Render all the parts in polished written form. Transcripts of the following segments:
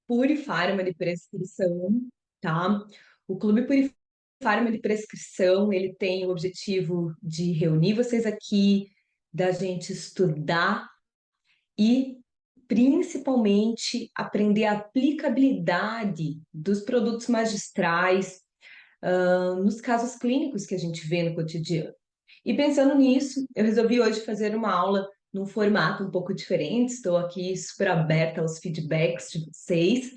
Purifarma de prescrição, tá? O Clube Purifarma de prescrição, ele tem o objetivo de reunir vocês aqui, da gente estudar e principalmente aprender a aplicabilidade dos produtos magistrais, nos casos clínicos que a gente vê no cotidiano. E pensando nisso, eu resolvi hoje fazer uma aula num formato um pouco diferente. Estou aqui super aberta aos feedbacks de vocês.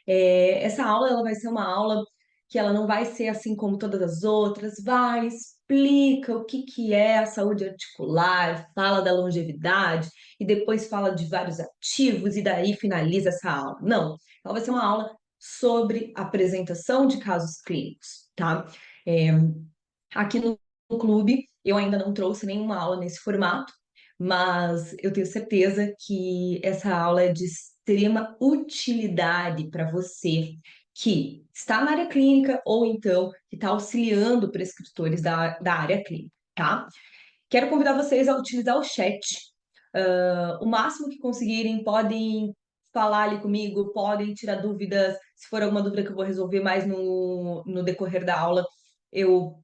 Essa aula ela vai ser uma aula que ela não vai ser assim como todas as outras, vai, explica o que é a saúde articular, fala da longevidade e depois fala de vários ativos e daí finaliza essa aula. Não, ela vai ser uma aula sobre apresentação de casos clínicos, tá? É, Aqui no clube, eu ainda não trouxe nenhuma aula nesse formato, mas eu tenho certeza que essa aula é de extrema utilidade para você que está na área clínica ou então que está auxiliando prescritores da área clínica, tá? Quero convidar vocês a utilizar o chat. O máximo que conseguirem, podem falar ali comigo, podem tirar dúvidas. Se for alguma dúvida que eu vou resolver mais no decorrer da aula, eu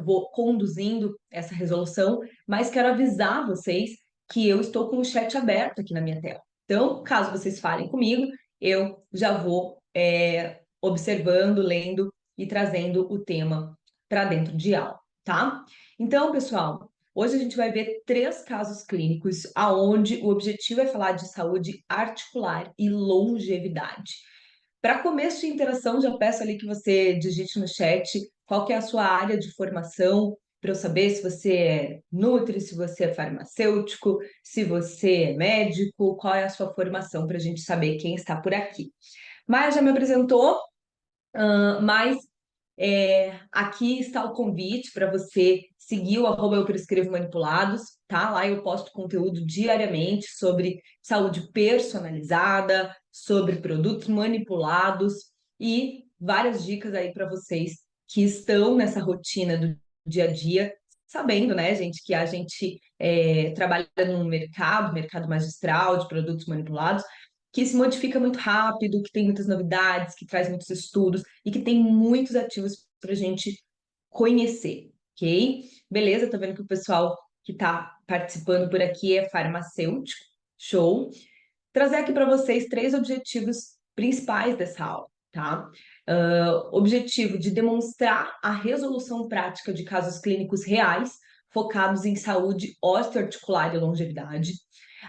vou conduzindo essa resolução, mas quero avisar vocês que eu estou com o chat aberto aqui na minha tela. Então, caso vocês falem comigo, eu já vou observando, lendo e trazendo o tema para dentro de aula, tá? Então, pessoal, hoje a gente vai ver 3 casos clínicos aonde o objetivo é falar de saúde articular e longevidade. Para começo de interação, já peço ali que você digite no chat qual que é a sua área de formação, para eu saber se você é nutri, se você é farmacêutico, se você é médico, qual é a sua formação, para a gente saber quem está por aqui. Maia já me apresentou, mas aqui está o convite para você seguir o @eu prescrevo manipulados, tá? Lá eu posto conteúdo diariamente sobre saúde personalizada, sobre produtos manipulados e várias dicas aí para vocês que estão nessa rotina do dia a dia, sabendo, né, gente, que a gente trabalha num mercado magistral de produtos manipulados, que se modifica muito rápido, que tem muitas novidades, que traz muitos estudos e que tem muitos ativos para a gente conhecer, ok? Beleza, tô vendo que o pessoal que está participando por aqui é farmacêutico, show. Trazer aqui para vocês 3 objetivos principais dessa aula, tá? Objetivo de demonstrar a resolução prática de casos clínicos reais, focados em saúde osteoarticular e longevidade,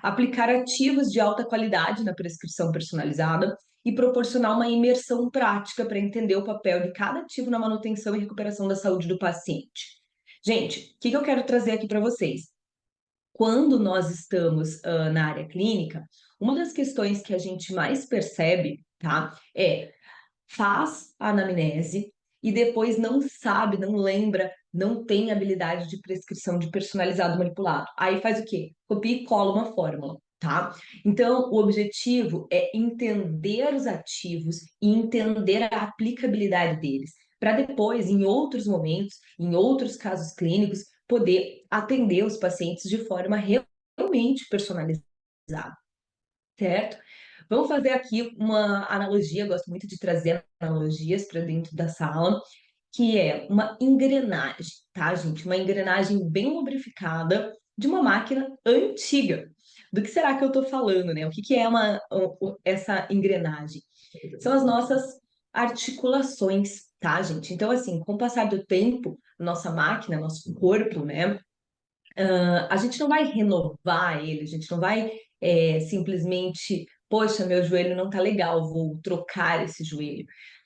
aplicar ativos de alta qualidade na prescrição personalizada e proporcionar uma imersão prática para entender o papel de cada ativo na manutenção e recuperação da saúde do paciente. Gente, o que eu quero trazer aqui para vocês? Quando nós estamos na área clínica, uma das questões que a gente mais percebe, tá, faz a anamnese e depois não sabe, não lembra, não tem habilidade de prescrição de personalizado manipulado. Aí faz o quê? Copia e cola uma fórmula, tá? Então, o objetivo é entender os ativos e entender a aplicabilidade deles, para depois, em outros momentos, em outros casos clínicos, poder atender os pacientes de forma realmente personalizada, certo? Vamos fazer aqui uma analogia, gosto muito de trazer analogias para dentro da sala, que é uma engrenagem, tá, gente? Uma engrenagem bem lubrificada de uma máquina antiga. Do que será que eu estou falando, né? O que é essa engrenagem? São as nossas articulações, tá, gente? Então, assim, com o passar do tempo, nossa máquina, nosso corpo, né? A gente não vai renovar ele, a gente não vai simplesmente, poxa, meu joelho não tá legal, vou trocar esse joelho.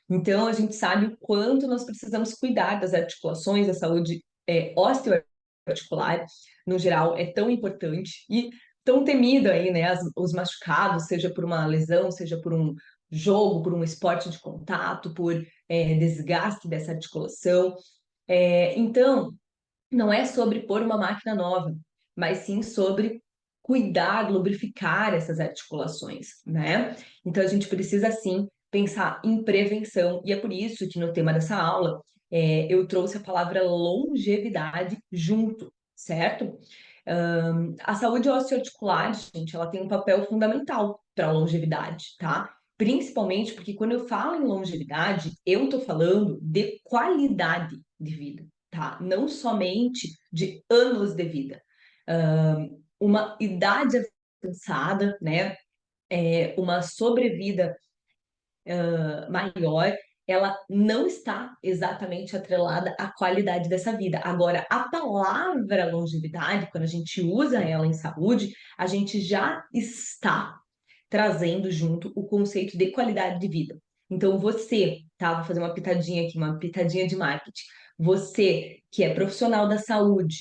Então, a gente sabe o quanto nós precisamos cuidar das articulações, da saúde osteoarticular, no geral, é tão importante e tão temido aí, né? Os machucados, seja por uma lesão, seja por um jogo, por um esporte de contato, por desgaste dessa articulação. Então, não é sobre pôr uma máquina nova, mas sim sobre cuidar, lubrificar essas articulações, né? Então a gente precisa sim pensar em prevenção, e é por isso que no tema dessa aula eu trouxe a palavra longevidade junto, certo? A saúde osteoarticular, gente, ela tem um papel fundamental para a longevidade, tá? Principalmente porque quando eu falo em longevidade, eu tô falando de qualidade de vida, tá? Não somente de anos de vida. Uma idade avançada, né? Uma sobrevida maior, ela não está exatamente atrelada à qualidade dessa vida. Agora, a palavra longevidade, quando a gente usa ela em saúde, a gente já está trazendo junto o conceito de qualidade de vida. Então, você, tá? Vou fazer uma pitadinha aqui, uma pitadinha de marketing. Você que é profissional da saúde,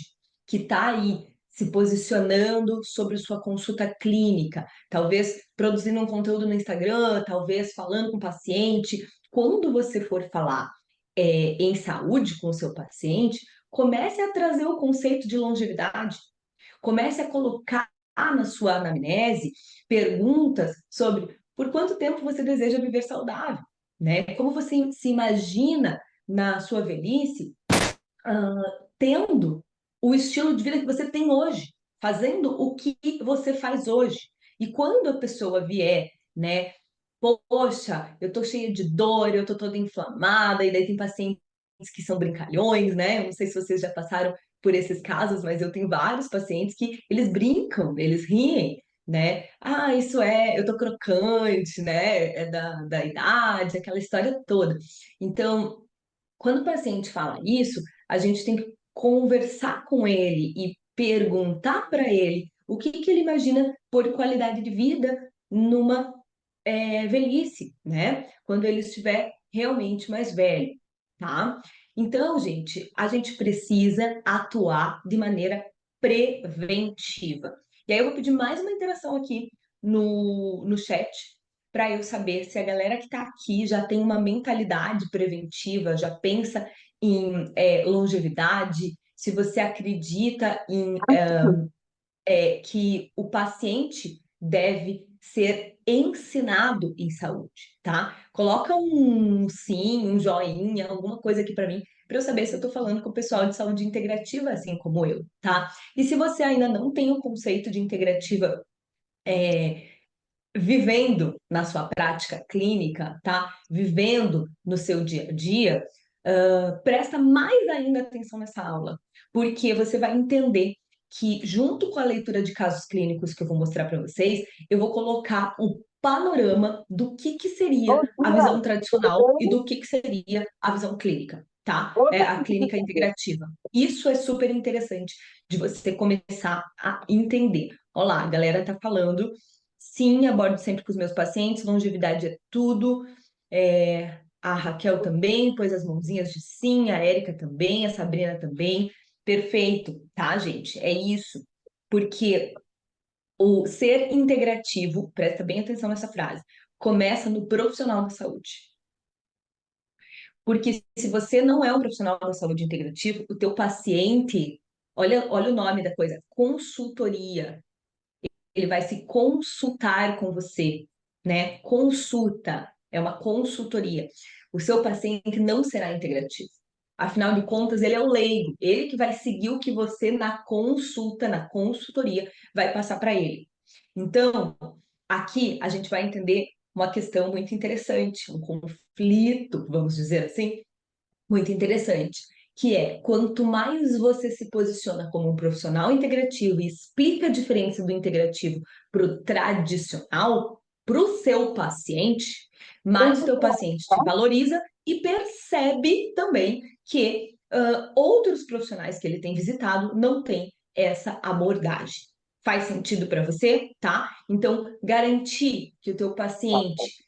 que está aí se posicionando sobre sua consulta clínica, talvez produzindo um conteúdo no Instagram, talvez falando com o paciente. Quando você for falar em saúde com o seu paciente, comece a trazer o conceito de longevidade. Comece a colocar na sua anamnese perguntas sobre por quanto tempo você deseja viver saudável, né? Como você se imagina na sua velhice, tendo o estilo de vida que você tem hoje, fazendo o que você faz hoje. E quando a pessoa vier, né, poxa, eu tô cheia de dor, eu tô toda inflamada, e daí tem pacientes que são brincalhões, né? Eu não sei se vocês já passaram por esses casos, mas eu tenho vários pacientes que eles brincam, eles riem, né? Ah, isso eu tô crocante, né? É da idade, aquela história toda. Então, quando o paciente fala isso, a gente tem que conversar com ele e perguntar para ele o que que ele imagina por qualidade de vida numa velhice, né? Quando ele estiver realmente mais velho, tá? Então, gente, a gente precisa atuar de maneira preventiva. E aí eu vou pedir mais uma interação aqui no chat para eu saber se a galera que está aqui já tem uma mentalidade preventiva, já pensa em longevidade, se você acredita em que o paciente deve ser ensinado em saúde, tá? Coloca um sim, um joinha, alguma coisa aqui para mim, para eu saber se eu estou falando com o pessoal de saúde integrativa, assim como eu, tá? E se você ainda não tem o conceito de integrativa vivendo na sua prática clínica, tá? Vivendo no seu dia a dia, presta mais ainda atenção nessa aula, porque você vai entender que, junto com a leitura de casos clínicos que eu vou mostrar para vocês, eu vou colocar o panorama do que seria a visão tradicional e do que seria a visão clínica, tá? A clínica integrativa. Isso é super interessante de você começar a entender. Olá, a galera tá falando. Sim, abordo sempre com os meus pacientes, longevidade é tudo. A Raquel também pôs as mãozinhas de sim, a Érica também, a Sabrina também. Perfeito, tá, gente? É isso. Porque o ser integrativo, presta bem atenção nessa frase, começa no profissional da saúde. Porque se você não é um profissional da saúde integrativo, o teu paciente, olha o nome da coisa, consultoria. Ele vai se consultar com você, né? Consulta, é uma consultoria. O seu paciente não será integrativo. Afinal de contas, ele é o leigo, ele que vai seguir o que você na consulta, na consultoria, vai passar para ele. Então, aqui a gente vai entender uma questão muito interessante, um conflito, vamos dizer assim, muito interessante, que é quanto mais você se posiciona como um profissional integrativo e explica a diferença do integrativo para o tradicional, para o seu paciente, mais o teu paciente te valoriza e percebe também que outros profissionais que ele tem visitado não têm essa abordagem. Faz sentido para você, tá? Então, garantir que o teu paciente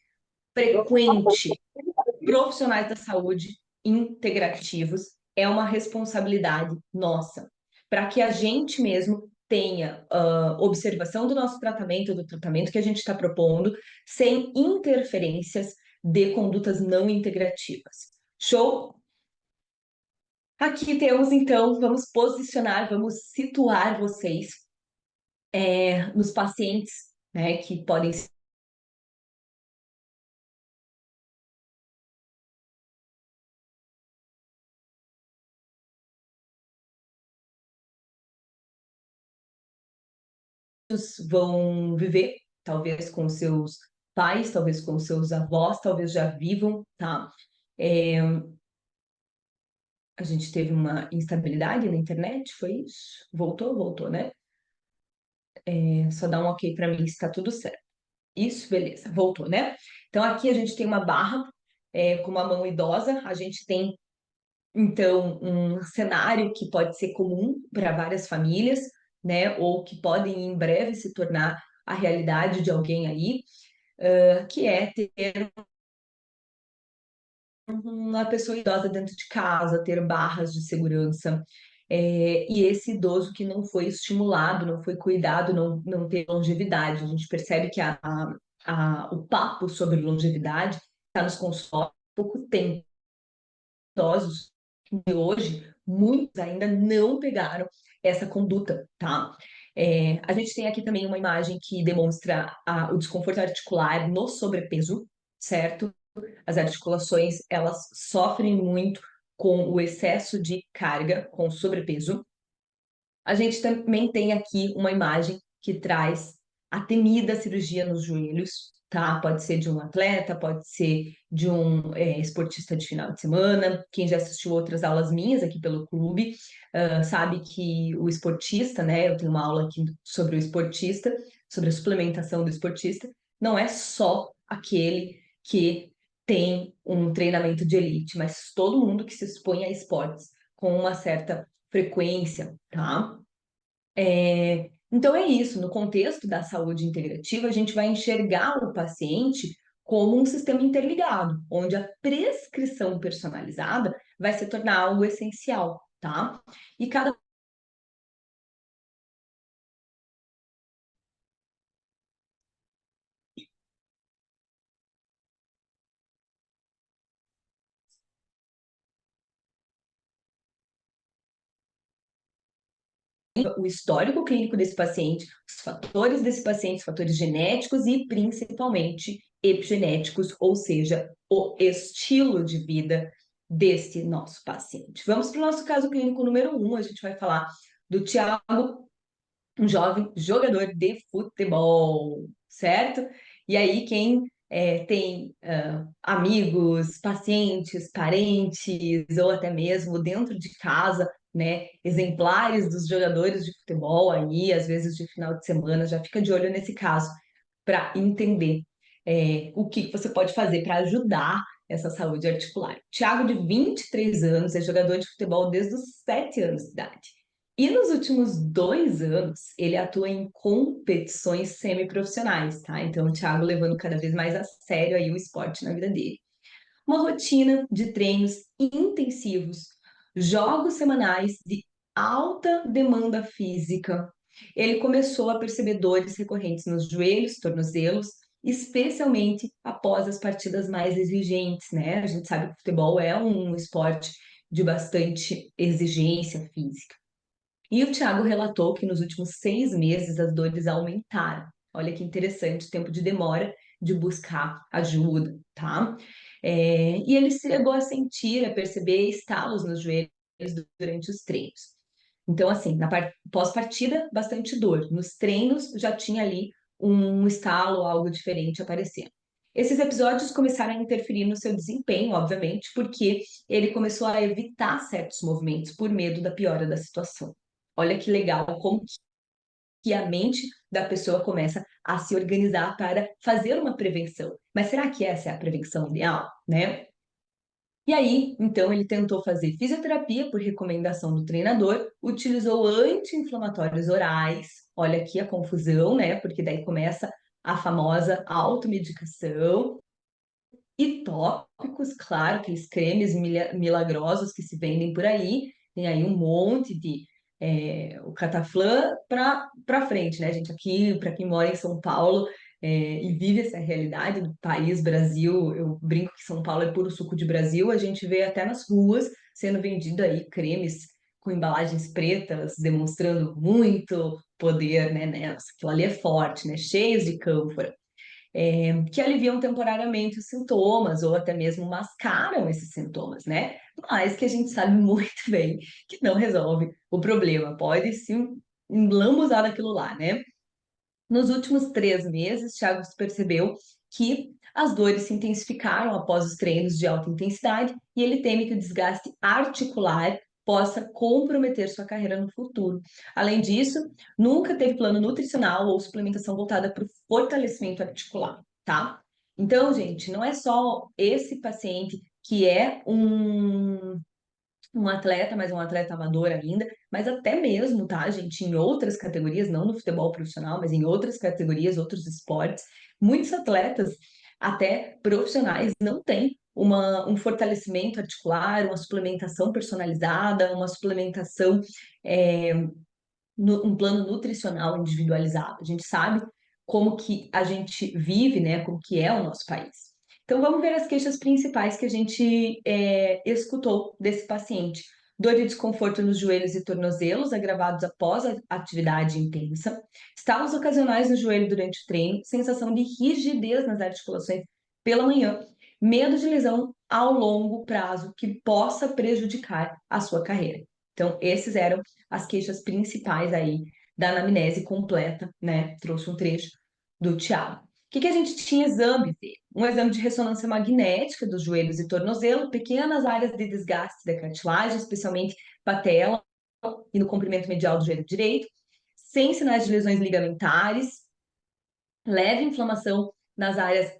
frequente profissionais da saúde integrativos é uma responsabilidade nossa, para que a gente mesmo tenha observação do nosso tratamento, do tratamento que a gente está propondo, sem interferências de condutas não integrativas. Show? Aqui temos, então, vamos posicionar, vamos situar vocês nos pacientes, né, que podem vão viver, talvez com seus pais, talvez com seus avós, talvez já vivam, tá? É, a gente teve uma instabilidade na internet, foi isso? Voltou, voltou, né? Só dá um ok para mim se está tudo certo. Isso, beleza, voltou, né? Então aqui a gente tem uma barra com uma mão idosa, a gente tem então um cenário que pode ser comum para várias famílias, né? Ou que podem em breve se tornar a realidade de alguém aí, que é ter uma pessoa idosa dentro de casa, ter barras de segurança. E esse idoso que não foi estimulado, não foi cuidado, não tem longevidade. A gente percebe que o papo sobre longevidade está nos consultórios há pouco tempo. Idosos de hoje, muitos ainda não pegaram essa conduta, tá? A gente tem aqui também uma imagem que demonstra o desconforto articular no sobrepeso, certo? As articulações, elas sofrem muito com o excesso de carga, com o sobrepeso. A gente também tem aqui uma imagem que traz a temida cirurgia nos joelhos, tá? Pode ser de um atleta, pode ser de um esportista de final de semana. Quem já assistiu outras aulas minhas aqui pelo clube, sabe que o esportista, né? Eu tenho uma aula aqui sobre o esportista, sobre a suplementação do esportista, não é só aquele que tem um treinamento de elite, mas todo mundo que se expõe a esportes com uma certa frequência, tá? Então é isso, no contexto da saúde integrativa, a gente vai enxergar o paciente como um sistema interligado, onde a prescrição personalizada vai se tornar algo essencial, tá? E cada o histórico clínico desse paciente, os fatores genéticos e principalmente epigenéticos, ou seja, o estilo de vida desse nosso paciente. Vamos para o nosso caso clínico número um, a gente vai falar do Tiago, um jovem jogador de futebol, certo? E aí, quem tem amigos, pacientes, parentes, ou até mesmo dentro de casa, né, exemplares dos jogadores de futebol aí, às vezes de final de semana, já fica de olho nesse caso para entender o que você pode fazer para ajudar essa saúde articular. Tiago, de 23 anos, é jogador de futebol desde os 7 anos de idade. E nos últimos 2 anos, ele atua em competições semiprofissionais, tá? Então, o Thiago levando cada vez mais a sério aí o esporte na vida dele. Uma rotina de treinos intensivos, jogos semanais de alta demanda física. Ele começou a perceber dores recorrentes nos joelhos, tornozelos, especialmente após as partidas mais exigentes, né? A gente sabe que o futebol é um esporte de bastante exigência física. E o Thiago relatou que nos últimos 6 meses as dores aumentaram. Olha que interessante o tempo de demora de buscar ajuda, tá? E ele chegou a sentir, a perceber estalos nos joelhos durante os treinos. Então, assim, pós-partida, bastante dor. Nos treinos, já tinha ali um estalo, algo diferente aparecendo. Esses episódios começaram a interferir no seu desempenho, obviamente, porque ele começou a evitar certos movimentos por medo da piora da situação. Olha que legal como que a mente da pessoa começa a se organizar para fazer uma prevenção. Mas será que essa é a prevenção ideal, né? E aí, então, ele tentou fazer fisioterapia por recomendação do treinador, utilizou anti-inflamatórios orais. Olha aqui a confusão, né? Porque daí começa a famosa automedicação e tópicos, claro, aqueles cremes milagrosos que se vendem por aí. Tem aí um monte de o Cataflã para frente, né, gente? Aqui, para quem mora em São Paulo e vive essa realidade do país Brasil, eu brinco que São Paulo é puro suco de Brasil, a gente vê até nas ruas sendo vendido aí cremes com embalagens pretas, demonstrando muito poder, né? Nossa, aquilo ali é forte, né? Cheios de cânfora que aliviam temporariamente os sintomas ou até mesmo mascaram esses sintomas, né? Mas que a gente sabe muito bem que não resolve o problema, pode sim lambuzar daquilo lá, né? Nos últimos 3 meses, Thiago percebeu que as dores se intensificaram após os treinos de alta intensidade e ele teme que o desgaste articular possa comprometer sua carreira no futuro. Além disso, nunca teve plano nutricional ou suplementação voltada para o fortalecimento articular, tá? Então, gente, não é só esse paciente que é um atleta, mas um atleta amador ainda, mas até mesmo, tá, gente, em outras categorias, não no futebol profissional, mas em outras categorias, outros esportes, muitos atletas, até profissionais, não têm um fortalecimento articular, uma suplementação personalizada, uma suplementação, um plano nutricional individualizado. A gente sabe como que a gente vive, né, como que é o nosso país. Então, vamos ver as queixas principais que a gente escutou desse paciente. Dor e desconforto nos joelhos e tornozelos, agravados após a atividade intensa. Estalos ocasionais no joelho durante o treino. Sensação de rigidez nas articulações pela manhã. Medo de lesão ao longo prazo que possa prejudicar a sua carreira. Então, esses eram as queixas principais aí da anamnese completa, né? Trouxe um trecho do Thiago. O que que a gente tinha exame dele? Um exame de ressonância magnética dos joelhos e tornozelo, pequenas áreas de desgaste da cartilagem, especialmente patela e no comprimento medial do joelho direito, sem sinais de lesões ligamentares, leve inflamação nas áreas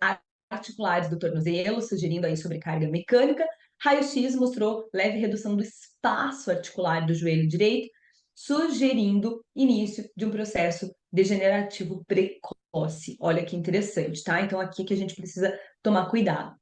articulares do tornozelo, sugerindo aí sobrecarga mecânica. Raio-X mostrou leve redução do espaço articular do joelho direito, sugerindo início de um processo degenerativo precoce. Olha que interessante, tá? Então, aqui que a gente precisa tomar cuidado.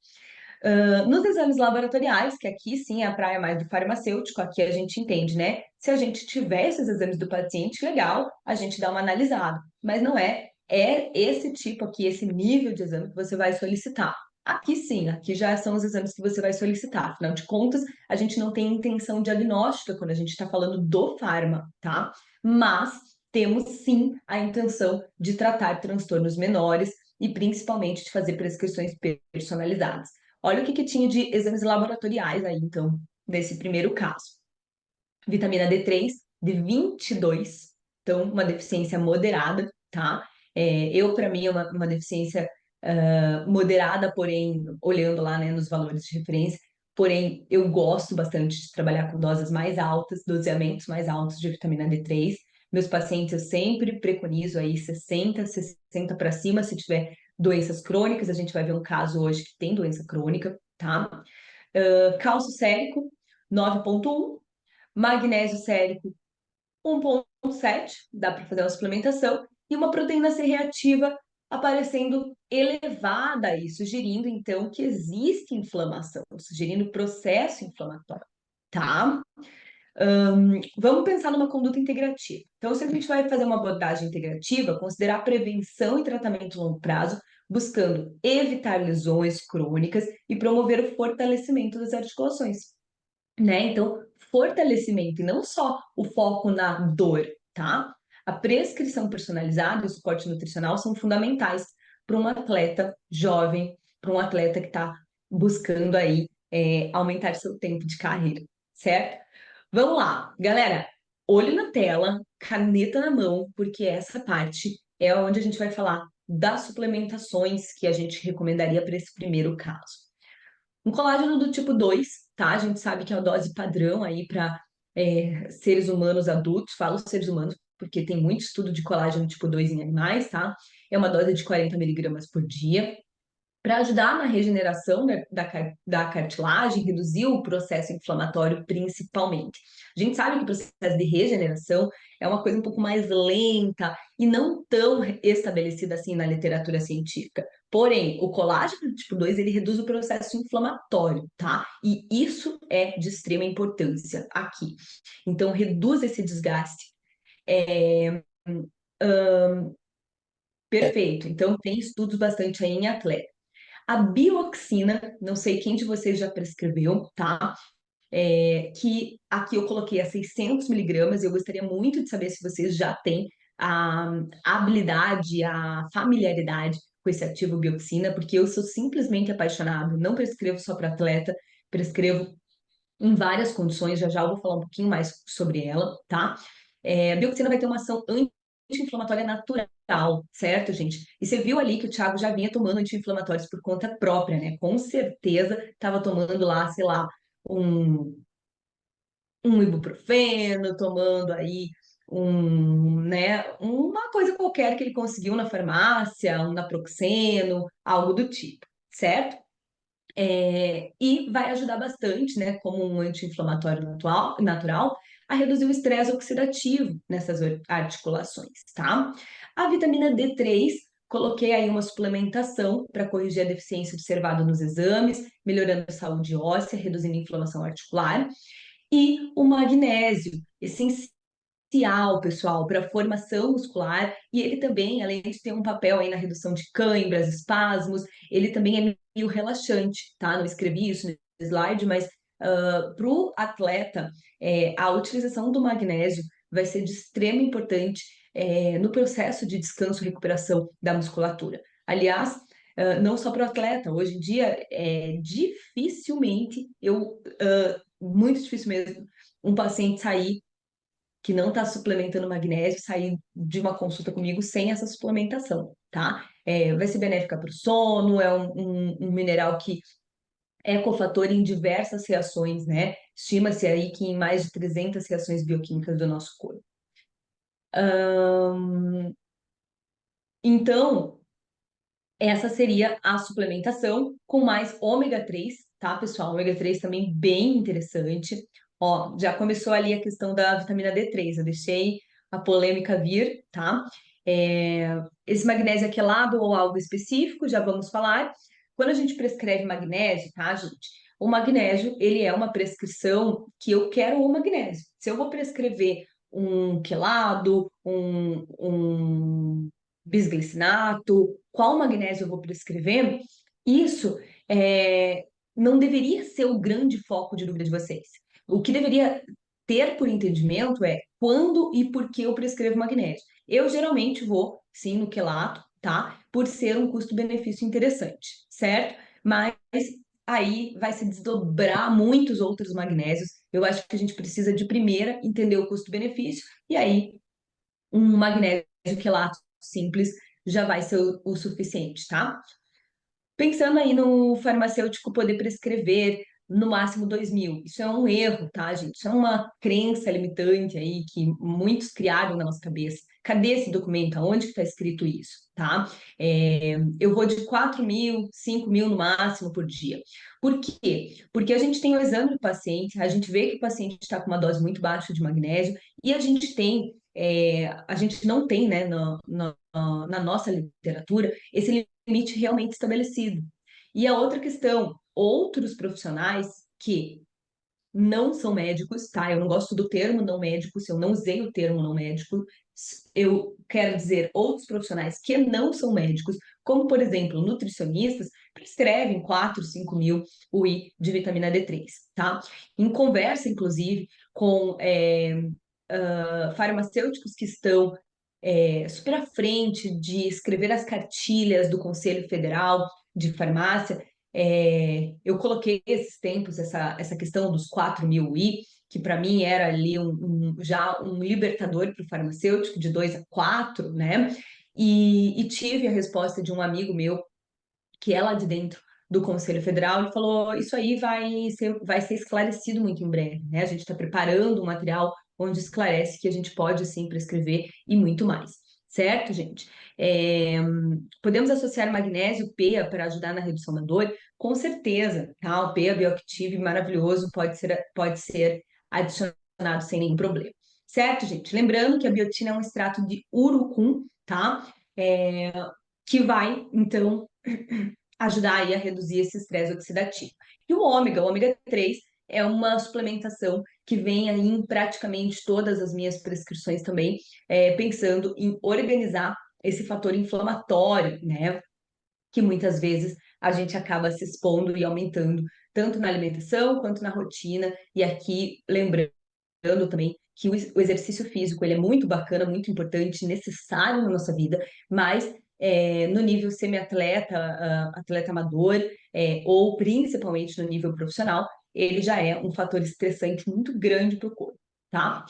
Nos exames laboratoriais, que aqui sim é a praia mais do farmacêutico, aqui a gente entende, né? Se a gente tiver esses exames do paciente, legal, a gente dá uma analisada, mas não é esse tipo aqui, esse nível de exame que você vai solicitar. Aqui sim, aqui já são os exames que você vai solicitar. Afinal de contas, a gente não tem intenção diagnóstica quando a gente está falando do farma, tá? Mas temos sim a intenção de tratar transtornos menores e principalmente de fazer prescrições personalizadas. Olha o que tinha de exames laboratoriais aí, então, nesse primeiro caso. Vitamina D3 de 22, então, uma deficiência moderada, tá? Para mim, é uma deficiência moderada, porém, olhando lá, né, nos valores de referência, porém, eu gosto bastante de trabalhar com doses mais altas, doseamentos mais altos de vitamina D3. Meus pacientes, eu sempre preconizo aí 60 para cima, se tiver doenças crônicas, a gente vai ver um caso hoje que tem doença crônica, tá? Cálcio sérico, 9,1, magnésio sérico, 1,7, dá para fazer uma suplementação, e uma proteína C reativa aparecendo elevada aí, sugerindo então que existe inflamação, sugerindo processo inflamatório, tá? Vamos pensar numa conduta integrativa. Então, se a gente vai fazer uma abordagem integrativa, considerar prevenção e tratamento a longo prazo, buscando evitar lesões crônicas e promover o fortalecimento das articulações, né? Então, fortalecimento e não só o foco na dor, tá? A prescrição personalizada e o suporte nutricional são fundamentais para um atleta jovem, para um atleta que está buscando aí aumentar seu tempo de carreira, certo? Vamos lá, galera. Olho na tela, caneta na mão, porque essa parte é onde a gente vai falar das suplementações que a gente recomendaria para esse primeiro caso. Um colágeno do tipo 2, tá? A gente sabe que é a dose padrão aí para seres humanos adultos, falo seres humanos porque tem muito estudo de colágeno tipo 2 em animais, tá? É uma dose de 40 miligramas por dia para ajudar na regeneração da cartilagem, reduzir o processo inflamatório principalmente. A gente sabe que o processo de regeneração é uma coisa um pouco mais lenta e não tão estabelecida assim na literatura científica. Porém, o colágeno tipo 2, ele reduz o processo inflamatório, tá? E isso é de extrema importância aqui. Então, reduz esse desgaste. É, perfeito. Então, tem estudos bastante aí em atleta. A bioxina, não sei quem de vocês já prescreveu, tá? Que aqui eu coloquei a 600 miligramas. Eu gostaria muito de saber se vocês já têm a habilidade, a familiaridade com esse ativo bioxina, porque eu sou simplesmente apaixonada. Não prescrevo só para atleta, prescrevo em várias condições. Já já eu vou falar um pouquinho mais sobre ela, tá? A bioxina vai ter uma ação anti-inflamatória natural, certo, gente? E você viu ali que o Thiago já vinha tomando anti-inflamatórios por conta própria, né? Com certeza estava tomando lá, sei lá, um, um ibuprofeno, tomando aí né, uma coisa qualquer que ele conseguiu na farmácia, um naproxeno, algo do tipo, certo? E vai ajudar bastante, né, como um anti-inflamatório natural, a reduzir o estresse oxidativo nessas articulações, tá? A vitamina D3, coloquei aí uma suplementação para corrigir a deficiência observada nos exames, melhorando a saúde óssea, reduzindo a inflamação articular. E o magnésio, essencial, pessoal, para a formação muscular, e ele também, além de ter um papel aí na redução de câimbras, espasmos, ele também é meio relaxante, tá? Não escrevi isso no slide, mas para o atleta, a utilização do magnésio vai ser de extrema importância no processo de descanso e recuperação da musculatura. Aliás, não só para o atleta, hoje em dia, dificilmente muito difícil mesmo, um paciente sair que não está suplementando magnésio sair de uma consulta comigo sem essa suplementação, tá? Vai ser benéfica para o sono, é um mineral que é cofator em diversas reações, né? Estima-se aí que em mais de 300 reações bioquímicas do nosso corpo. Então, essa seria a suplementação com mais ômega 3, tá, pessoal? Ômega 3 também bem interessante. Ó, já começou ali a questão da vitamina D3, eu deixei a polêmica vir, tá? Esse magnésio aquelado ou algo específico, já vamos falar. Quando a gente prescreve magnésio, tá, gente? O magnésio, ele é uma prescrição que eu quero o magnésio. Se eu vou prescrever um quelado, um bisglicinato, qual magnésio eu vou prescrever, isso não deveria ser o grande foco de dúvida de vocês. O que deveria ter por entendimento é quando e por que eu prescrevo magnésio. Eu geralmente vou, sim, no quelato, tá? Por ser um custo-benefício interessante, certo? Mas aí vai se desdobrar muitos outros magnésios. Eu acho que a gente precisa de primeira entender o custo-benefício e aí um magnésio quelato simples já vai ser o suficiente, tá? Pensando aí no farmacêutico poder prescrever no máximo 2.000, isso é um erro, tá, gente? Isso é uma crença limitante aí que muitos criaram na nossa cabeça. Cadê esse documento? Aonde que está escrito isso, tá? Eu vou de 4.000, 5.000 no máximo por dia. Por quê? Porque a gente tem o exame do paciente, a gente vê que o paciente está com uma dose muito baixa de magnésio e a gente não tem, né, na nossa literatura, esse limite realmente estabelecido. E a outra questão, outros profissionais que não são médicos, tá? Eu não gosto do termo não médico, se eu não usei o termo não médico, eu quero dizer outros profissionais que não são médicos, como, por exemplo, nutricionistas, prescrevem 4, 5.000 UI de vitamina D3, tá? Em conversa, inclusive, com farmacêuticos que estão super à frente de escrever as cartilhas do Conselho Federal de Farmácia. Eu coloquei esses tempos essa questão dos 4.000 UI, que para mim era ali já um libertador para o farmacêutico, de 2 a 4, né? E tive a resposta de um amigo meu, que é lá de dentro do Conselho Federal, ele falou: Isso aí vai ser esclarecido muito em breve, né? A gente está preparando um material onde esclarece que a gente pode sim prescrever e muito mais, certo, gente? É, Podemos associar magnésio PEA para ajudar na redução da dor? Com certeza, tá? O PEA bioactivo maravilhoso pode ser adicionado sem nenhum problema, certo, gente? Lembrando que a biotina é um extrato de urucum, tá? Que vai, então, ajudar aí a reduzir esse estresse oxidativo. E o ômega 3 é uma suplementação que vem aí em praticamente todas as minhas prescrições também, pensando em organizar esse fator inflamatório, né? Que muitas vezes a gente acaba se expondo e aumentando, tanto na alimentação quanto na rotina. E aqui, lembrando também que o exercício físico ele é muito bacana, muito importante, necessário na nossa vida, mas no nível semi-atleta, atleta amador, ou principalmente no nível profissional, ele já é um fator estressante muito grande para o corpo, tá?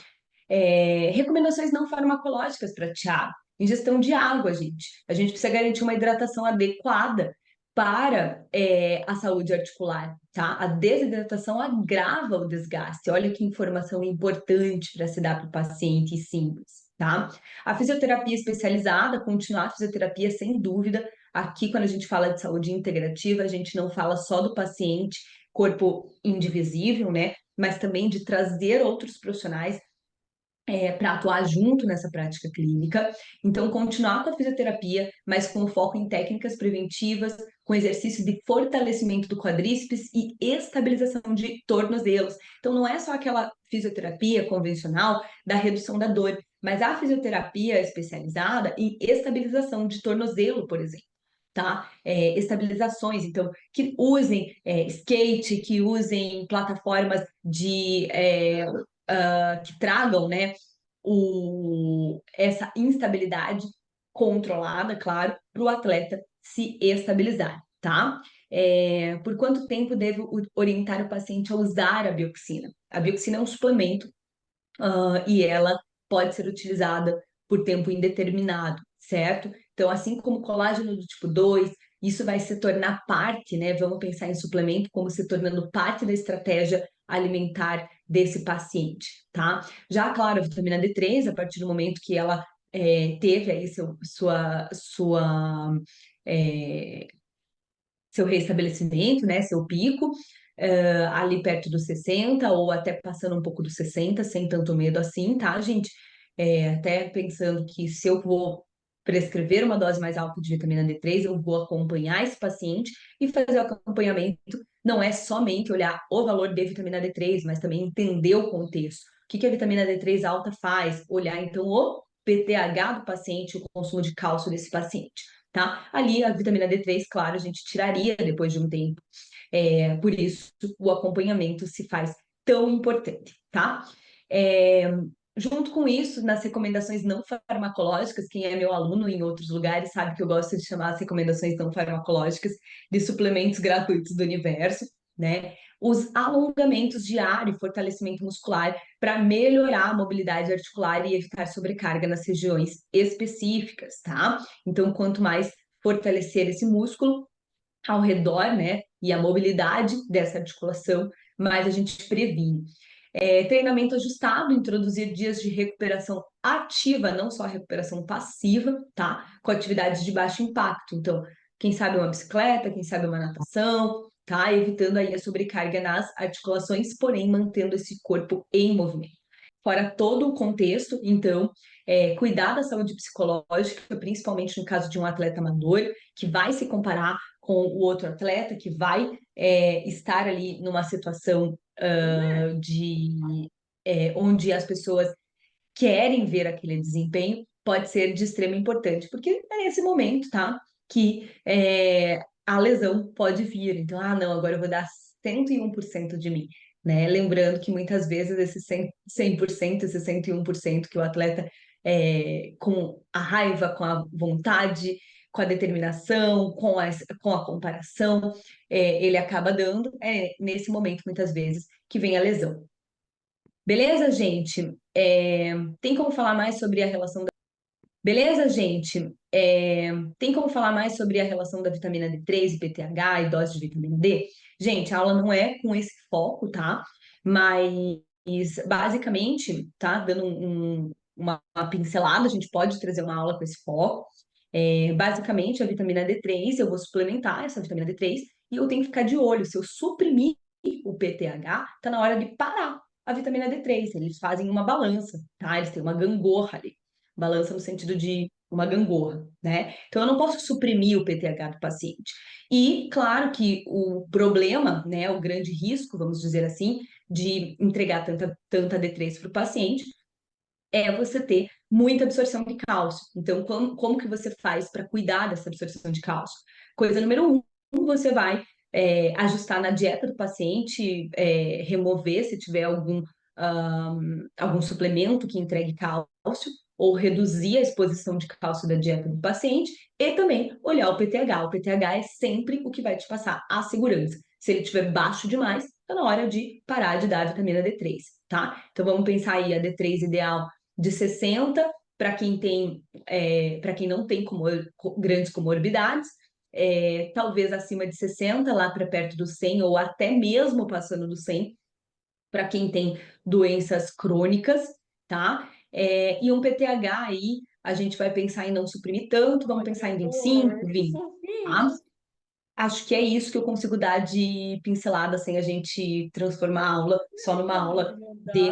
Recomendações não farmacológicas para Thiago. Ingestão de água, gente. A gente precisa garantir uma hidratação adequada para a saúde articular, tá? A desidratação agrava o desgaste. Olha que informação importante para se dar para o paciente e simples, tá? A fisioterapia especializada, continuar a fisioterapia sem dúvida. Aqui, quando a gente fala de saúde integrativa, a gente não fala só do paciente, corpo indivisível, né? Mas também de trazer outros profissionais para atuar junto nessa prática clínica. Então, continuar com a fisioterapia, mas com foco em técnicas preventivas, com exercício de fortalecimento do quadríceps e estabilização de tornozelos. Então, não é só aquela fisioterapia convencional da redução da dor, mas a fisioterapia especializada em estabilização de tornozelo, por exemplo. Tá? Estabilizações, então, que usem skate, que usem plataformas que tragam, né, essa instabilidade controlada, claro, para o atleta se estabilizar, tá? Por quanto tempo devo orientar o paciente a usar a bioxina? A bioxina é um suplemento, e ela pode ser utilizada por tempo indeterminado, certo? Então, assim como o colágeno do tipo 2, isso vai se tornar parte, né? Vamos pensar em suplemento como se tornando parte da estratégia alimentar desse paciente, tá? Já, claro, a vitamina D3, a partir do momento que ela teve aí é, seu restabelecimento, né, seu pico, ali perto dos 60 ou até passando um pouco dos 60, sem tanto medo assim, tá, gente? Até pensando que se eu vou prescrever uma dose mais alta de vitamina D3, eu vou acompanhar esse paciente e fazer o acompanhamento. Não é somente olhar o valor de vitamina D3, mas também entender o contexto. O que que a vitamina D3 alta faz? Olhar então o PTH do paciente, o consumo de cálcio desse paciente, tá? Ali a vitamina D3, claro, a gente tiraria depois de um tempo. Por isso, o acompanhamento se faz tão importante, tá? É, Junto com isso, nas recomendações não farmacológicas, quem é meu aluno em outros lugares sabe que eu gosto de chamar as recomendações não farmacológicas de suplementos gratuitos do universo, né? Os alongamentos diários, fortalecimento muscular, para melhorar a mobilidade articular e evitar sobrecarga nas regiões específicas, tá? Então, quanto mais fortalecer esse músculo ao redor, né, e a mobilidade dessa articulação, mais a gente previne. Treinamento ajustado, introduzir dias de recuperação ativa, não só recuperação passiva, tá? Com atividades de baixo impacto. Então, quem sabe uma bicicleta, quem sabe uma natação, tá? Evitando aí a sobrecarga nas articulações, porém mantendo esse corpo em movimento. Fora todo o contexto, então, cuidar da saúde psicológica, principalmente no caso de um atleta amador, que vai se comparar com o outro atleta, que vai estar ali numa situação onde as pessoas querem ver aquele desempenho, pode ser de extrema importância, porque é nesse momento, tá, que a lesão pode vir. Então, não, agora eu vou dar 101% de mim, né? Lembrando que muitas vezes esse 100%, esse 101% que o atleta, com a raiva, com a vontade, com a determinação, com a comparação, ele acaba dando, nesse momento, muitas vezes, que vem a lesão. Beleza, gente? Tem como falar mais sobre a relação da... Beleza, gente? Tem como falar mais sobre a relação da vitamina D3 e PTH e dose de vitamina D? Gente, a aula não é com esse foco, tá? Mas basicamente, tá? Dando uma pincelada, a gente pode trazer uma aula com esse foco. Basicamente, a vitamina D3, eu vou suplementar essa vitamina D3 e eu tenho que ficar de olho. Se eu suprimir o PTH, tá na hora de parar a vitamina D3. Eles fazem uma balança, tá? Eles têm uma gangorra ali. Balança no sentido de uma gangorra, né? Então eu não posso suprimir o PTH do paciente. E claro que o problema, né, o grande risco, vamos dizer assim, de entregar tanta D3 para o paciente é você ter muita absorção de cálcio. Então, como que você faz para cuidar dessa absorção de cálcio? Coisa número um, você vai ajustar na dieta do paciente, remover se tiver algum suplemento que entregue cálcio, ou reduzir a exposição de cálcio da dieta do paciente, e também olhar o PTH. O PTH é sempre o que vai te passar a segurança. Se ele estiver baixo demais, está na hora de parar de dar a vitamina D3, tá? Então vamos pensar aí a D3 ideal de 60 para quem tem, para quem não tem grandes comorbidades, talvez acima de 60, lá para perto do 100, ou até mesmo passando do 100, para quem tem doenças crônicas, tá? E um PTH aí, a gente vai pensar em não suprimir tanto, vamos pensar em 25, 20, tá? Acho que é isso que eu consigo dar de pincelada sem a gente transformar a aula só numa aula de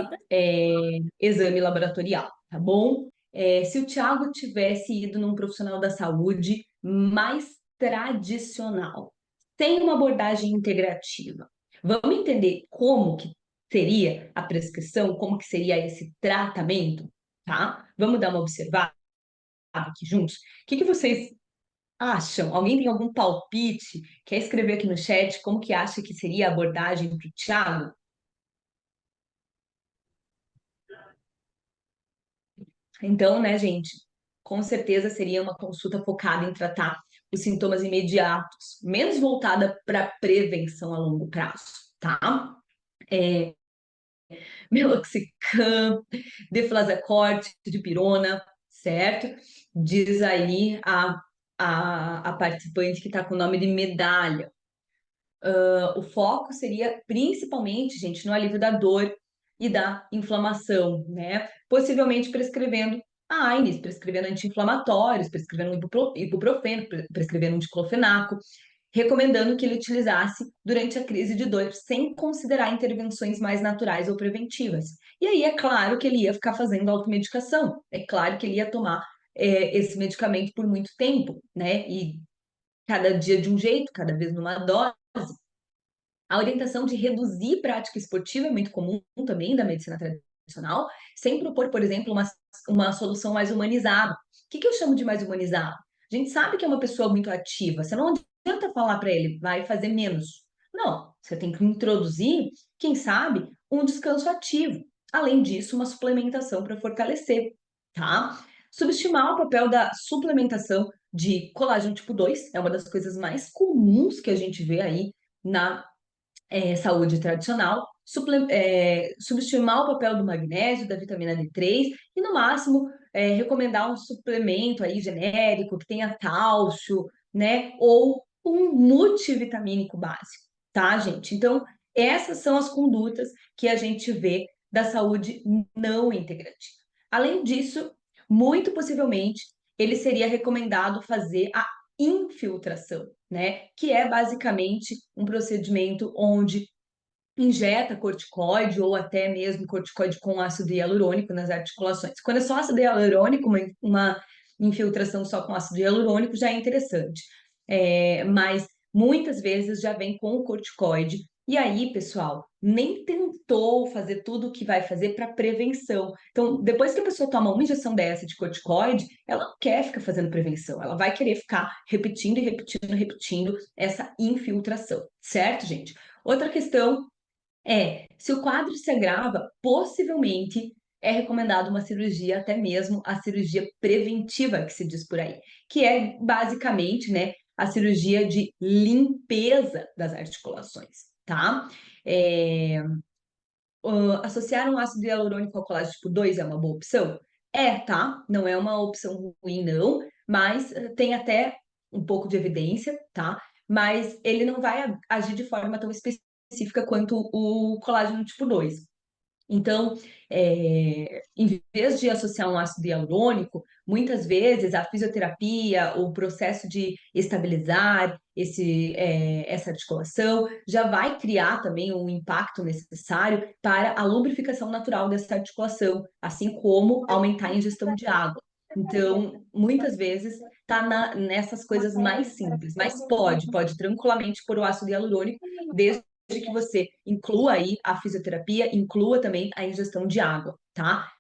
exame laboratorial, tá bom? Se o Thiago tivesse ido num profissional da saúde mais tradicional, sem uma abordagem integrativa, vamos entender como que seria a prescrição, como que seria esse tratamento, tá? Vamos dar uma observada aqui juntos? O que que vocês acham? Alguém tem algum palpite? Quer escrever aqui no chat como que acha que seria a abordagem para o Thiago? Então, né, gente, com certeza seria uma consulta focada em tratar os sintomas imediatos, menos voltada para prevenção a longo prazo, tá? É, Meloxicam, deflazacort, dipirona, certo? Diz aí a participante que está com o nome de medalha. O foco seria principalmente, gente, no alívio da dor e da inflamação, né? Possivelmente prescrevendo AINES, prescrevendo anti-inflamatórios, prescrevendo ibuprofeno, prescrevendo um diclofenaco, recomendando que ele utilizasse durante a crise de dor, sem considerar intervenções mais naturais ou preventivas. E aí é claro que ele ia ficar fazendo automedicação, é claro que ele ia tomar esse medicamento por muito tempo, né? E cada dia de um jeito, cada vez numa dose. A orientação de reduzir prática esportiva é muito comum também da medicina tradicional, sem propor, por exemplo, uma solução mais humanizada. O que eu chamo de mais humanizado? A gente sabe que é uma pessoa muito ativa, você não adianta falar para ele, vai fazer menos. Não, você tem que introduzir, quem sabe, um descanso ativo. Além disso, uma suplementação para fortalecer, tá? Subestimar o papel da suplementação de colágeno tipo 2 é uma das coisas mais comuns que a gente vê aí na saúde tradicional, subestimar o papel do magnésio, da vitamina D3 e, no máximo, recomendar um suplemento aí genérico que tenha cálcio, né? Ou um multivitamínico básico, tá, gente? Então, essas são as condutas que a gente vê da saúde não integrativa. Além disso, muito possivelmente, ele seria recomendado fazer a infiltração, né? Que é basicamente um procedimento onde injeta corticoide ou até mesmo corticoide com ácido hialurônico nas articulações. Quando é só ácido hialurônico, uma infiltração só com ácido hialurônico já é interessante. Mas muitas vezes já vem com o corticoide. E aí, pessoal, nem tentou fazer tudo o que vai fazer para prevenção. Então, depois que a pessoa toma uma injeção dessa de corticoide, ela não quer ficar fazendo prevenção, ela vai querer ficar repetindo e repetindo, repetindo essa infiltração, certo, gente? Outra questão se o quadro se agrava, possivelmente é recomendado uma cirurgia, até mesmo a cirurgia preventiva, que se diz por aí, que é basicamente, né, a cirurgia de limpeza das articulações, tá? É, associar um ácido hialurônico ao colágeno tipo 2 é uma boa opção? Tá? Não é uma opção ruim, não, mas tem até um pouco de evidência, tá? Mas ele não vai agir de forma tão específica quanto o colágeno tipo 2. Então, em vez de associar um ácido hialurônico, muitas vezes a fisioterapia, o processo de estabilizar essa articulação, já vai criar também um impacto necessário para a lubrificação natural dessa articulação, assim como aumentar a ingestão de água. Então, muitas vezes está nessas coisas mais simples, mas pode tranquilamente pôr o ácido hialurônico, desde que você inclua aí a fisioterapia, inclua também a ingestão de água, tá?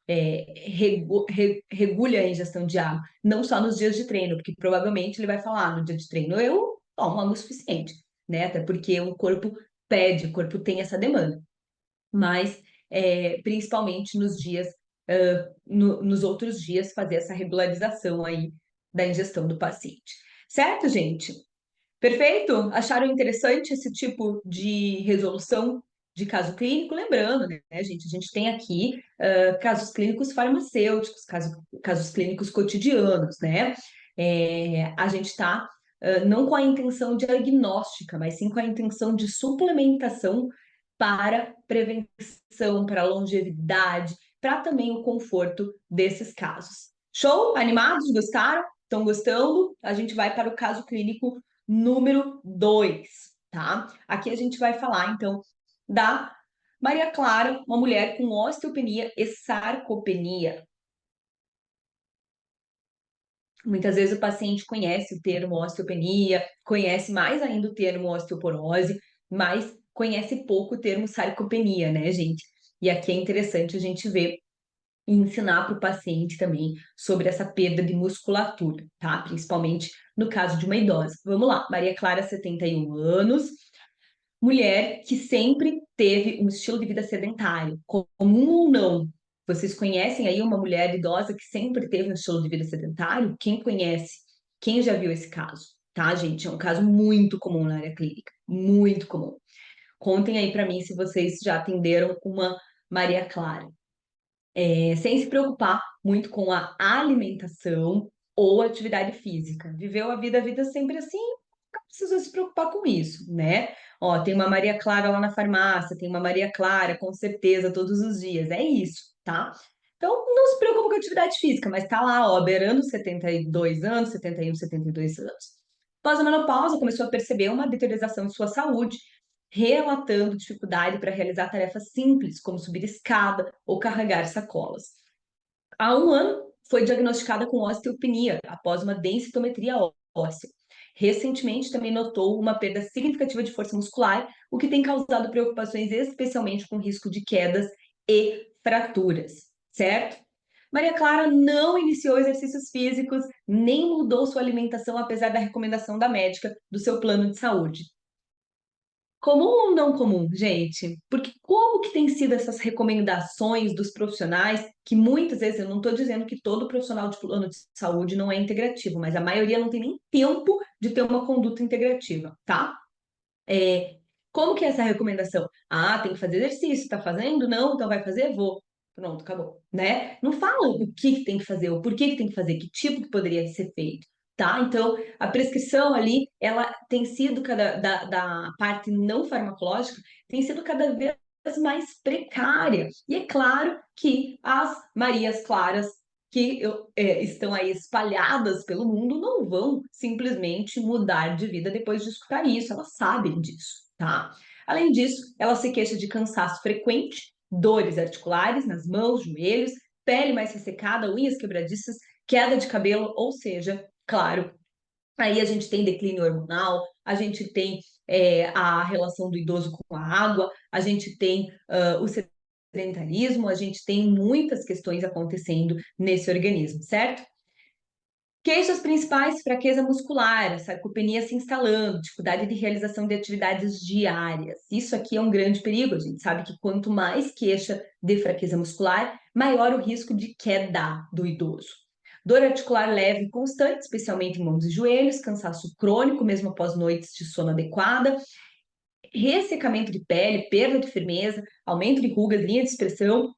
Regule a ingestão de água, não só nos dias de treino, porque provavelmente ele vai falar, no dia de treino eu tomo água o suficiente, né? Até porque o corpo pede, o corpo tem essa demanda. Mas, principalmente nos dias, nos outros dias, fazer essa regularização aí da ingestão do paciente. Certo, gente? Perfeito? Acharam interessante esse tipo de resolução de caso clínico, lembrando, né, gente, a gente tem aqui casos clínicos farmacêuticos, casos clínicos cotidianos, né? A gente está não com a intenção diagnóstica, mas sim com a intenção de suplementação para prevenção, para longevidade, para também o conforto desses casos. Show? Animados? Gostaram? Estão gostando? A gente vai para o caso clínico número 2, tá? Aqui a gente vai falar, então, da Maria Clara, uma mulher com osteopenia e sarcopenia. Muitas vezes o paciente conhece o termo osteopenia, conhece mais ainda o termo osteoporose, mas conhece pouco o termo sarcopenia, né, gente? E aqui é interessante a gente ver e ensinar para o paciente também sobre essa perda de musculatura, tá? Principalmente no caso de uma idosa. Vamos lá, Maria Clara, 71 anos, mulher que sempre teve um estilo de vida sedentário, comum ou não. Vocês conhecem aí uma mulher idosa que sempre teve um estilo de vida sedentário? Quem conhece? Quem já viu esse caso? Tá, gente? É um caso muito comum na área clínica, muito comum. Contem aí para mim se vocês já atenderam uma Maria Clara. Sem se preocupar muito com a alimentação ou atividade física. Viveu a vida sempre assim, não precisa se preocupar com isso, né? Ó, tem uma Maria Clara lá na farmácia, tem uma Maria Clara, com certeza, todos os dias. É isso, tá? Então, não se preocupe com a atividade física, mas tá lá, ó, beirando 72 anos, 71, 72 anos. Após a menopausa, começou a perceber uma deterioração de sua saúde, relatando dificuldade para realizar tarefas simples, como subir escada ou carregar sacolas. Há um ano, foi diagnosticada com osteopenia após uma densitometria óssea. Recentemente, também notou uma perda significativa de força muscular, o que tem causado preocupações, especialmente com risco de quedas e fraturas, certo? Maria Clara não iniciou exercícios físicos, nem mudou sua alimentação, apesar da recomendação da médica do seu plano de saúde. Comum ou não comum, gente? Porque como que tem sido essas recomendações dos profissionais, que muitas vezes, eu não estou dizendo que todo profissional de plano de saúde não é integrativo, mas a maioria não tem nem tempo de ter uma conduta integrativa, tá? É, como que é essa recomendação? Ah, tem que fazer exercício, tá fazendo? Não, então vai fazer? Vou. Pronto, acabou, né? Não falam o que tem que fazer, o porquê que tem que fazer, que tipo que poderia ser feito, tá? Então, a prescrição ali, ela tem sido da parte não farmacológica, tem sido cada vez mais precária. E é claro que as Marias Claras estão aí espalhadas pelo mundo não vão simplesmente mudar de vida depois de escutar isso, elas sabem disso, tá? Além disso, ela se queixa de cansaço frequente, dores articulares nas mãos, joelhos, pele mais ressecada, unhas quebradiças, queda de cabelo, ou seja, claro, aí a gente tem declínio hormonal, a gente tem a relação do idoso com a água, a gente tem o sedentarismo, a gente tem muitas questões acontecendo nesse organismo, certo? Queixas principais, fraqueza muscular, sarcopenia se instalando, dificuldade de realização de atividades diárias. Isso aqui é um grande perigo. A gente sabe que quanto mais queixa de fraqueza muscular, maior o risco de queda do idoso. Dor articular leve e constante, especialmente em mãos e joelhos, cansaço crônico, mesmo após noites de sono adequada, ressecamento de pele, perda de firmeza, aumento de rugas, linha de expressão,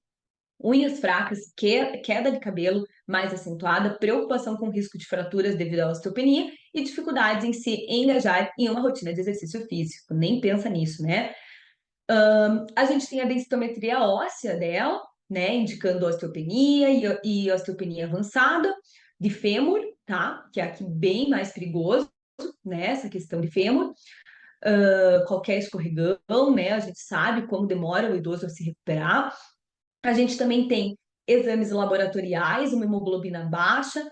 unhas fracas, queda de cabelo mais acentuada, preocupação com risco de fraturas devido à osteopenia e dificuldades em se engajar em uma rotina de exercício físico. Nem pensa nisso, né? A gente tem a densitometria óssea dela, né? Indicando osteopenia e osteopenia avançada de fêmur, tá? Que é aqui bem mais perigoso, né? Essa questão de fêmur. Qualquer escorregão, né? A gente sabe como demora o idoso a se recuperar. A gente também tem exames laboratoriais, uma hemoglobina baixa,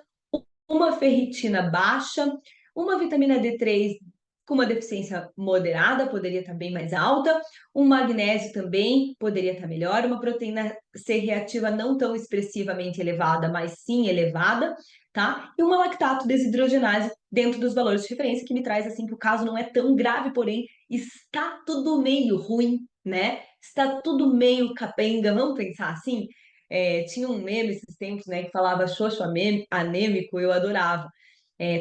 uma ferritina baixa, uma vitamina D3 com uma deficiência moderada, poderia estar bem mais alta, um magnésio também poderia estar melhor, uma proteína C reativa não tão expressivamente elevada, mas sim elevada, tá? E uma lactato desidrogenase dentro dos valores de referência, que me traz assim que o caso não é tão grave, porém está tudo meio ruim, né? Está tudo meio capenga, vamos pensar assim? Tinha um meme esses tempos, né, que falava xoxo anêmico, eu adorava.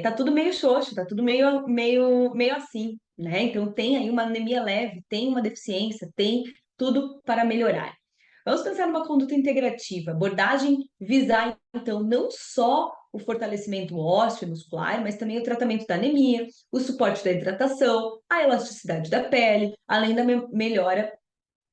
Tá tudo meio xoxo, tá tudo meio assim, né? Então tem aí uma anemia leve, tem uma deficiência, tem tudo para melhorar. Vamos pensar numa conduta integrativa, abordagem visar, então, não só o fortalecimento ósseo e muscular, mas também o tratamento da anemia, o suporte da hidratação, a elasticidade da pele, além da melhora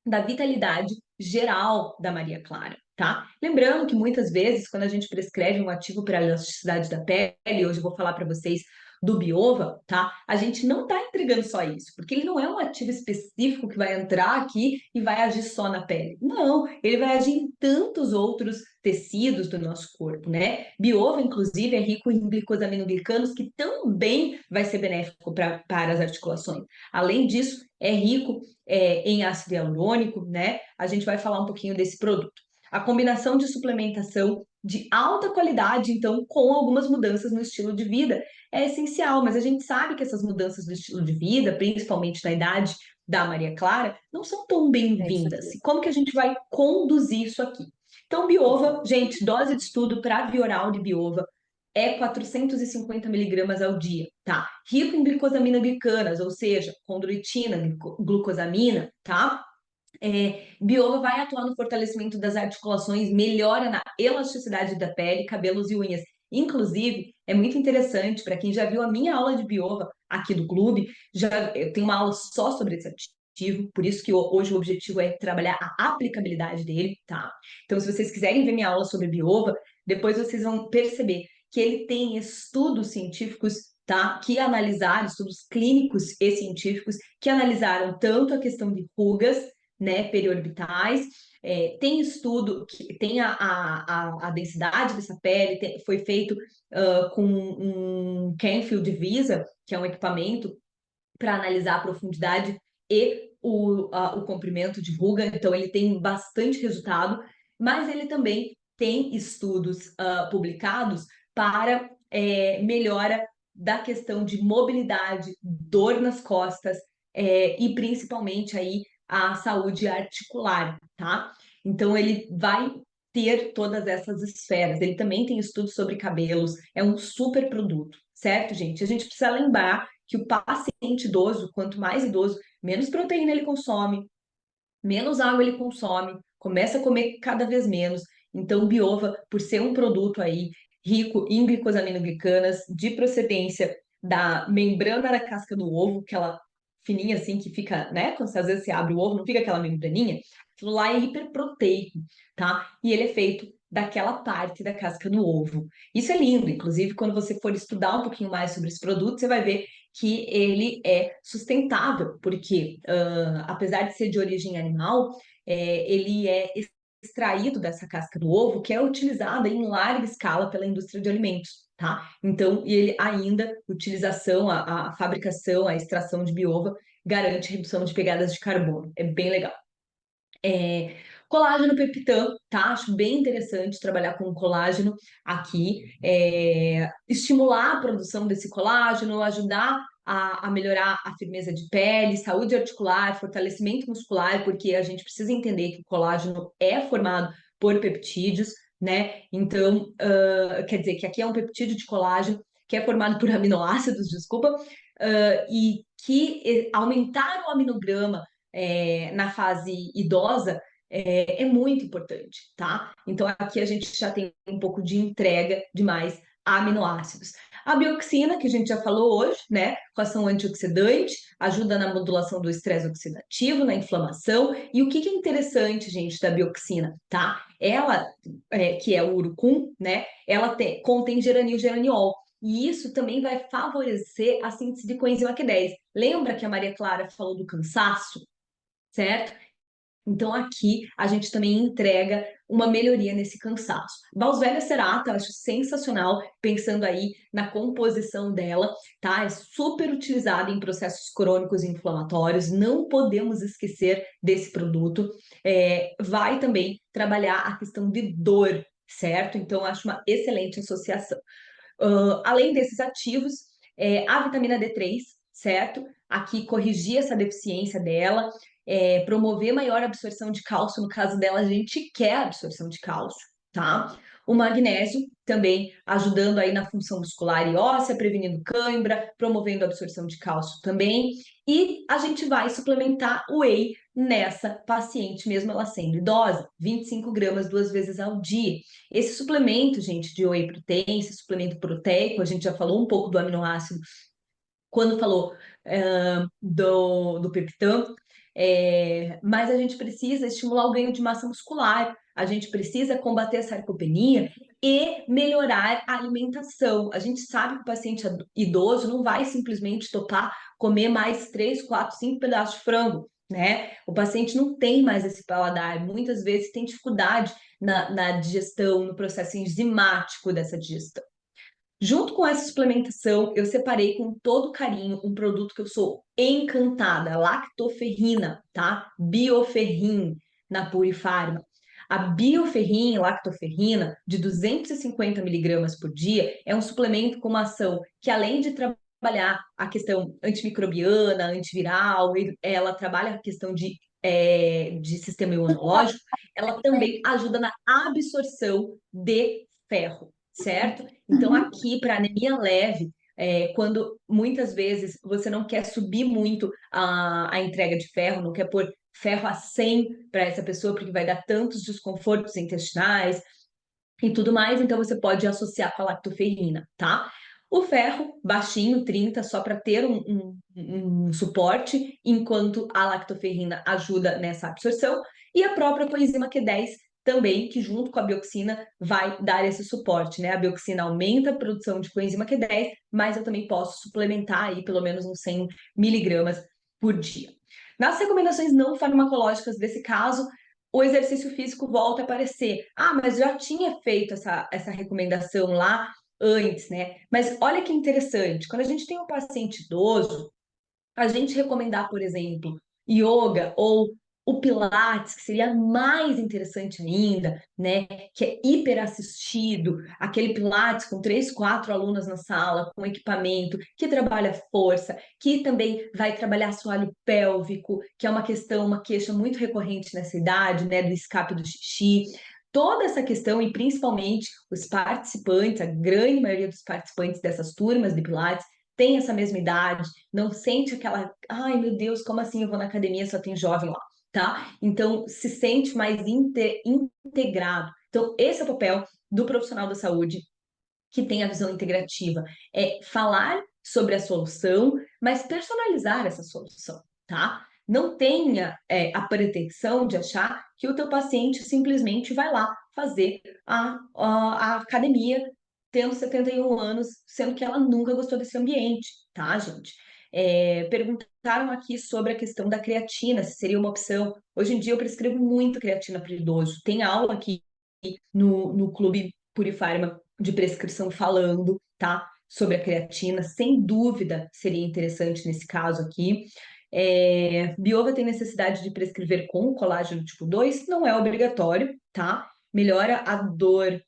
da vitalidade geral da Maria Clara, tá? Lembrando que muitas vezes, quando a gente prescreve um ativo para a elasticidade da pele, hoje eu vou falar para vocês do Biova, tá? A gente não está entregando só isso, porque ele não é um ativo específico que vai entrar aqui e vai agir só na pele. Não, ele vai agir em tantos outros tecidos do nosso corpo, né? Biova, inclusive, é rico em glicosaminoglicanos, que também vai ser benéfico para as articulações. Além disso, é rico em ácido hialurônico, né? A gente vai falar um pouquinho desse produto. A combinação de suplementação de alta qualidade, então, com algumas mudanças no estilo de vida, é essencial, mas a gente sabe que essas mudanças do estilo de vida, principalmente na idade da Maria Clara, não são tão bem-vindas. E como que a gente vai conduzir isso aqui? Então, Biova, gente, dose de estudo para via oral de Biova é 450 miligramas ao dia, tá? Rico em glicosaminoglicanas, ou seja, condroitina, glucosamina, tá? Biova vai atuar no fortalecimento das articulações, melhora na elasticidade da pele, cabelos e unhas. Inclusive, é muito interessante para quem já viu a minha aula de Biova aqui do clube, já eu tenho uma aula só sobre esse ativo, por isso que hoje o objetivo é trabalhar a aplicabilidade dele, tá? Então, se vocês quiserem ver minha aula sobre Biova, depois vocês vão perceber que ele tem estudos científicos, tá? Que analisaram, estudos clínicos e científicos, que analisaram tanto a questão de rugas, né, periorbitais. Tem estudo que tem a densidade dessa pele, foi feito com um Canfield Visa, que é um equipamento para analisar a profundidade e o comprimento de ruga, então ele tem bastante resultado, mas ele também tem estudos publicados para melhora da questão de mobilidade, dor nas costas e principalmente aí a saúde articular, tá? Então ele vai ter todas essas esferas. Ele também tem estudos sobre cabelos, é um super produto, certo, gente? A gente precisa lembrar que o paciente idoso, quanto mais idoso, menos proteína ele consome, menos água ele consome, começa a comer cada vez menos. Então, o Biova, por ser um produto aí rico em glicosaminoglicanas, de procedência da membrana da casca do ovo, aquela fininha assim que fica, né? Quando às vezes você abre o ovo, não fica aquela membraninha. Aquilo lá é hiperproteico, tá? E ele é feito daquela parte da casca do ovo. Isso é lindo, inclusive, quando você for estudar um pouquinho mais sobre esse produto, você vai ver que ele é sustentável, porque apesar de ser de origem animal, ele é extraído dessa casca do ovo, que é utilizada em larga escala pela indústria de alimentos, tá? Então, e ele ainda, utilização, a fabricação, a extração de biova, garante redução de pegadas de carbono. É bem legal. Colágeno peptidã, tá? Acho bem interessante trabalhar com colágeno aqui, estimular a produção desse colágeno, ajudar a melhorar a firmeza de pele, saúde articular, fortalecimento muscular, porque a gente precisa entender que o colágeno é formado por peptídeos, né? Então, quer dizer que aqui é um peptídeo de colágeno que é formado por aminoácidos, desculpa, e que aumentar o aminograma na fase idosa é muito importante, tá? Então aqui a gente já tem um pouco de entrega de mais aminoácidos. A bioxina, que a gente já falou hoje, né? Com ação antioxidante, ajuda na modulação do estresse oxidativo, na inflamação. E o que é interessante, gente, da bioxina, tá? Ela, que é o urucum, né? Ela contém geranil geraniol. E isso também vai favorecer a síntese de coenzima Q10. Lembra que a Maria Clara falou do cansaço, certo? Então, aqui a gente também entrega uma melhoria nesse cansaço. Valsvélia serrata, eu acho sensacional, pensando aí na composição dela, tá? É super utilizada em processos crônicos e inflamatórios, não podemos esquecer desse produto. Vai também trabalhar a questão de dor, certo? Então, acho uma excelente associação. Além desses ativos, a vitamina D3, certo? Aqui corrigir essa deficiência dela, promover maior absorção de cálcio. No caso dela, a gente quer absorção de cálcio, tá? O magnésio também ajudando aí na função muscular e óssea, prevenindo cãibra, promovendo a absorção de cálcio também. E a gente vai suplementar o whey nessa paciente, mesmo ela sendo idosa, 25 gramas 2 vezes ao dia. Esse suplemento, gente, de whey protein, esse suplemento proteico, a gente já falou um pouco do aminoácido quando falou do Peptan, mas a gente precisa estimular o ganho de massa muscular, a gente precisa combater a sarcopenia e melhorar a alimentação. A gente sabe que o paciente idoso não vai simplesmente topar comer mais 3, 4, 5 pedaços de frango, né? O paciente não tem mais esse paladar, muitas vezes tem dificuldade na digestão, no processo enzimático dessa digestão. Junto com essa suplementação, eu separei com todo carinho um produto que eu sou encantada, lactoferrina, tá? Bioferrin, na Purifarma. A bioferrin, lactoferrina, de 250 miligramas por dia, é um suplemento com uma ação que, além de trabalhar a questão antimicrobiana, antiviral, ela trabalha a questão de sistema imunológico, ela também ajuda na absorção de ferro, certo? Então, aqui, para anemia leve, quando muitas vezes você não quer subir muito a entrega de ferro, não quer pôr ferro a 100 para essa pessoa, porque vai dar tantos desconfortos intestinais e tudo mais, então você pode associar com a lactoferrina, tá? O ferro, baixinho, 30, só para ter um suporte, enquanto a lactoferrina ajuda nessa absorção, e a própria coenzima Q10 também, que junto com a bioxina vai dar esse suporte, né? A bioxina aumenta a produção de coenzima Q10, mas eu também posso suplementar aí pelo menos uns 100 miligramas por dia. Nas recomendações não farmacológicas desse caso, o exercício físico volta a aparecer. Ah, mas já tinha feito essa recomendação lá antes, né? Mas olha que interessante, quando a gente tem um paciente idoso, a gente recomendar, por exemplo, yoga ou o Pilates, que seria mais interessante ainda, né? Que é hiperassistido, aquele Pilates com 3, 4 alunas na sala, com equipamento, que trabalha força, que também vai trabalhar assoalho pélvico, que é uma questão, uma queixa muito recorrente nessa idade, né? Do escape do xixi. Toda essa questão, e principalmente os participantes, a grande maioria dos participantes dessas turmas de Pilates, tem essa mesma idade, não sente aquela, ai meu Deus, como assim eu vou na academia só tem jovem lá, tá? Então se sente mais integrado. Então esse é o papel do profissional da saúde que tem a visão integrativa, é falar sobre a solução, mas personalizar essa solução, tá? Não tenha a pretensão de achar que o teu paciente simplesmente vai lá fazer a academia tendo 71 anos, sendo que ela nunca gostou desse ambiente, tá, gente? Perguntaram aqui sobre a questão da creatina, se seria uma opção. Hoje em dia eu prescrevo muito creatina para idoso. Tem aula aqui no Clube Purifarma de prescrição falando, tá? Sobre a creatina, sem dúvida seria interessante nesse caso aqui. Biova tem necessidade de prescrever com colágeno tipo 2? Não é obrigatório, tá? Melhora a dor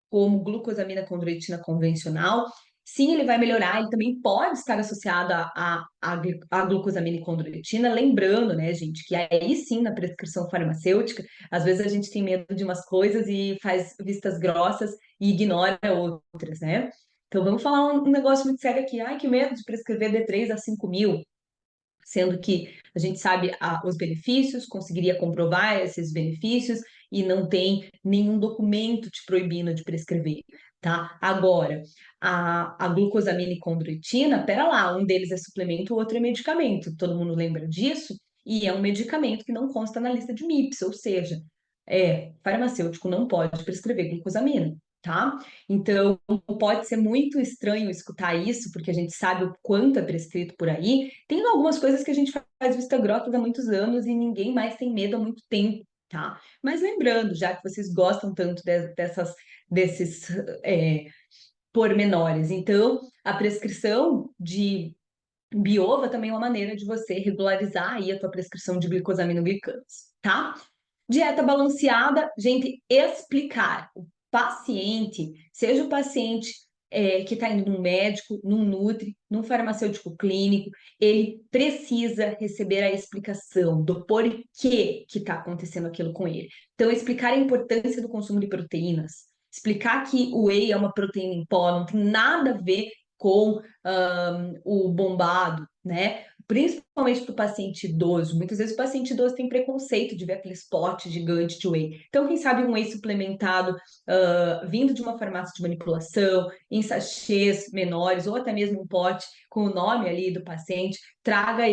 como glucosamina condroitina convencional. Sim, ele vai melhorar, ele também pode estar associado à glucosamina e condroitina, lembrando, né, gente, que aí sim, na prescrição farmacêutica, às vezes a gente tem medo de umas coisas e faz vistas grossas e ignora outras, né? Então vamos falar um negócio muito sério aqui. Ai, que medo de prescrever D3 a 5 mil, sendo que a gente sabe os benefícios, conseguiria comprovar esses benefícios e não tem nenhum documento te proibindo de prescrever, tá? Agora, a glucosamina e condroitina, pera lá, um deles é suplemento, o outro é medicamento. Todo mundo lembra disso? E é um medicamento que não consta na lista de MIPS, ou seja, farmacêutico não pode prescrever glucosamina, tá? Então, pode ser muito estranho escutar isso, porque a gente sabe o quanto é prescrito por aí. Tem algumas coisas que a gente faz vista grossa há muitos anos e ninguém mais tem medo há muito tempo, tá? Mas lembrando, já que vocês gostam tanto desses pormenores, então a prescrição de Biova também é uma maneira de você regularizar aí a tua prescrição de glicosaminoglicanos, tá? Dieta balanceada, gente, explicar. O paciente, seja o paciente que está indo num médico, num nutri, num farmacêutico clínico, ele precisa receber a explicação do porquê que está acontecendo aquilo com ele. Então, explicar a importância do consumo de proteínas, explicar que o whey é uma proteína em pó, não tem nada a ver com o bombado, né? principalmente para o paciente idoso. Muitas vezes o paciente idoso tem preconceito de ver aqueles potes gigantes de whey. Então, quem sabe um whey suplementado vindo de uma farmácia de manipulação, em sachês menores, ou até mesmo um pote com o nome ali do paciente, traga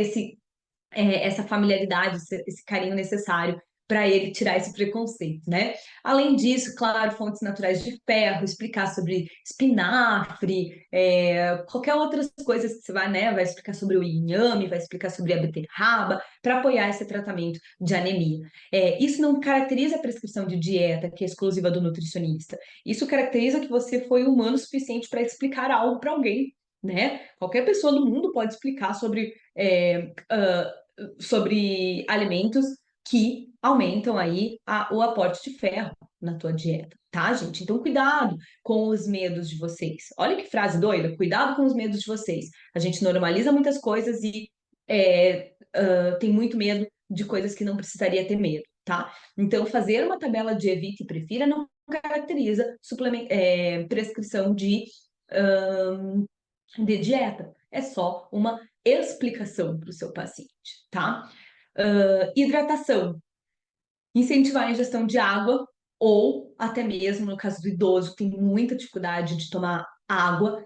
essa familiaridade, esse carinho necessário para ele tirar esse preconceito, né? Além disso, claro, fontes naturais de ferro, explicar sobre espinafre, qualquer outras coisas que você vai, né? Vai explicar sobre o inhame, vai explicar sobre a beterraba, para apoiar esse tratamento de anemia. Isso não caracteriza a prescrição de dieta, que é exclusiva do nutricionista. Isso caracteriza que você foi humano o suficiente para explicar algo para alguém, né? Qualquer pessoa do mundo pode explicar sobre alimentos que aumentam aí o aporte de ferro na tua dieta, tá, gente? Então, cuidado com os medos de vocês. Olha que frase doida, cuidado com os medos de vocês. A gente normaliza muitas coisas e tem muito medo de coisas que não precisaria ter medo, tá? Então, fazer uma tabela de evite e prefira não caracteriza prescrição de dieta. É só uma explicação para o seu paciente, tá? Hidratação. Incentivar a ingestão de água ou até mesmo, no caso do idoso, que tem muita dificuldade de tomar água,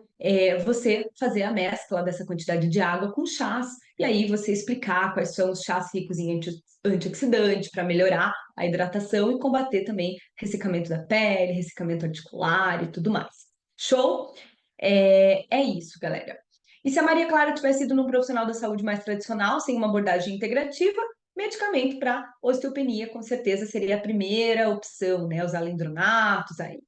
você fazer a mescla dessa quantidade de água com chás, e aí você explicar quais são os chás ricos em antioxidante para melhorar a hidratação e combater também ressecamento da pele, ressecamento articular e tudo mais. Show? É isso, galera. E se a Maria Clara tivesse ido num profissional da saúde mais tradicional, sem uma abordagem integrativa, medicamento para osteopenia, com certeza, seria a primeira opção, né? Os alendronatos aí.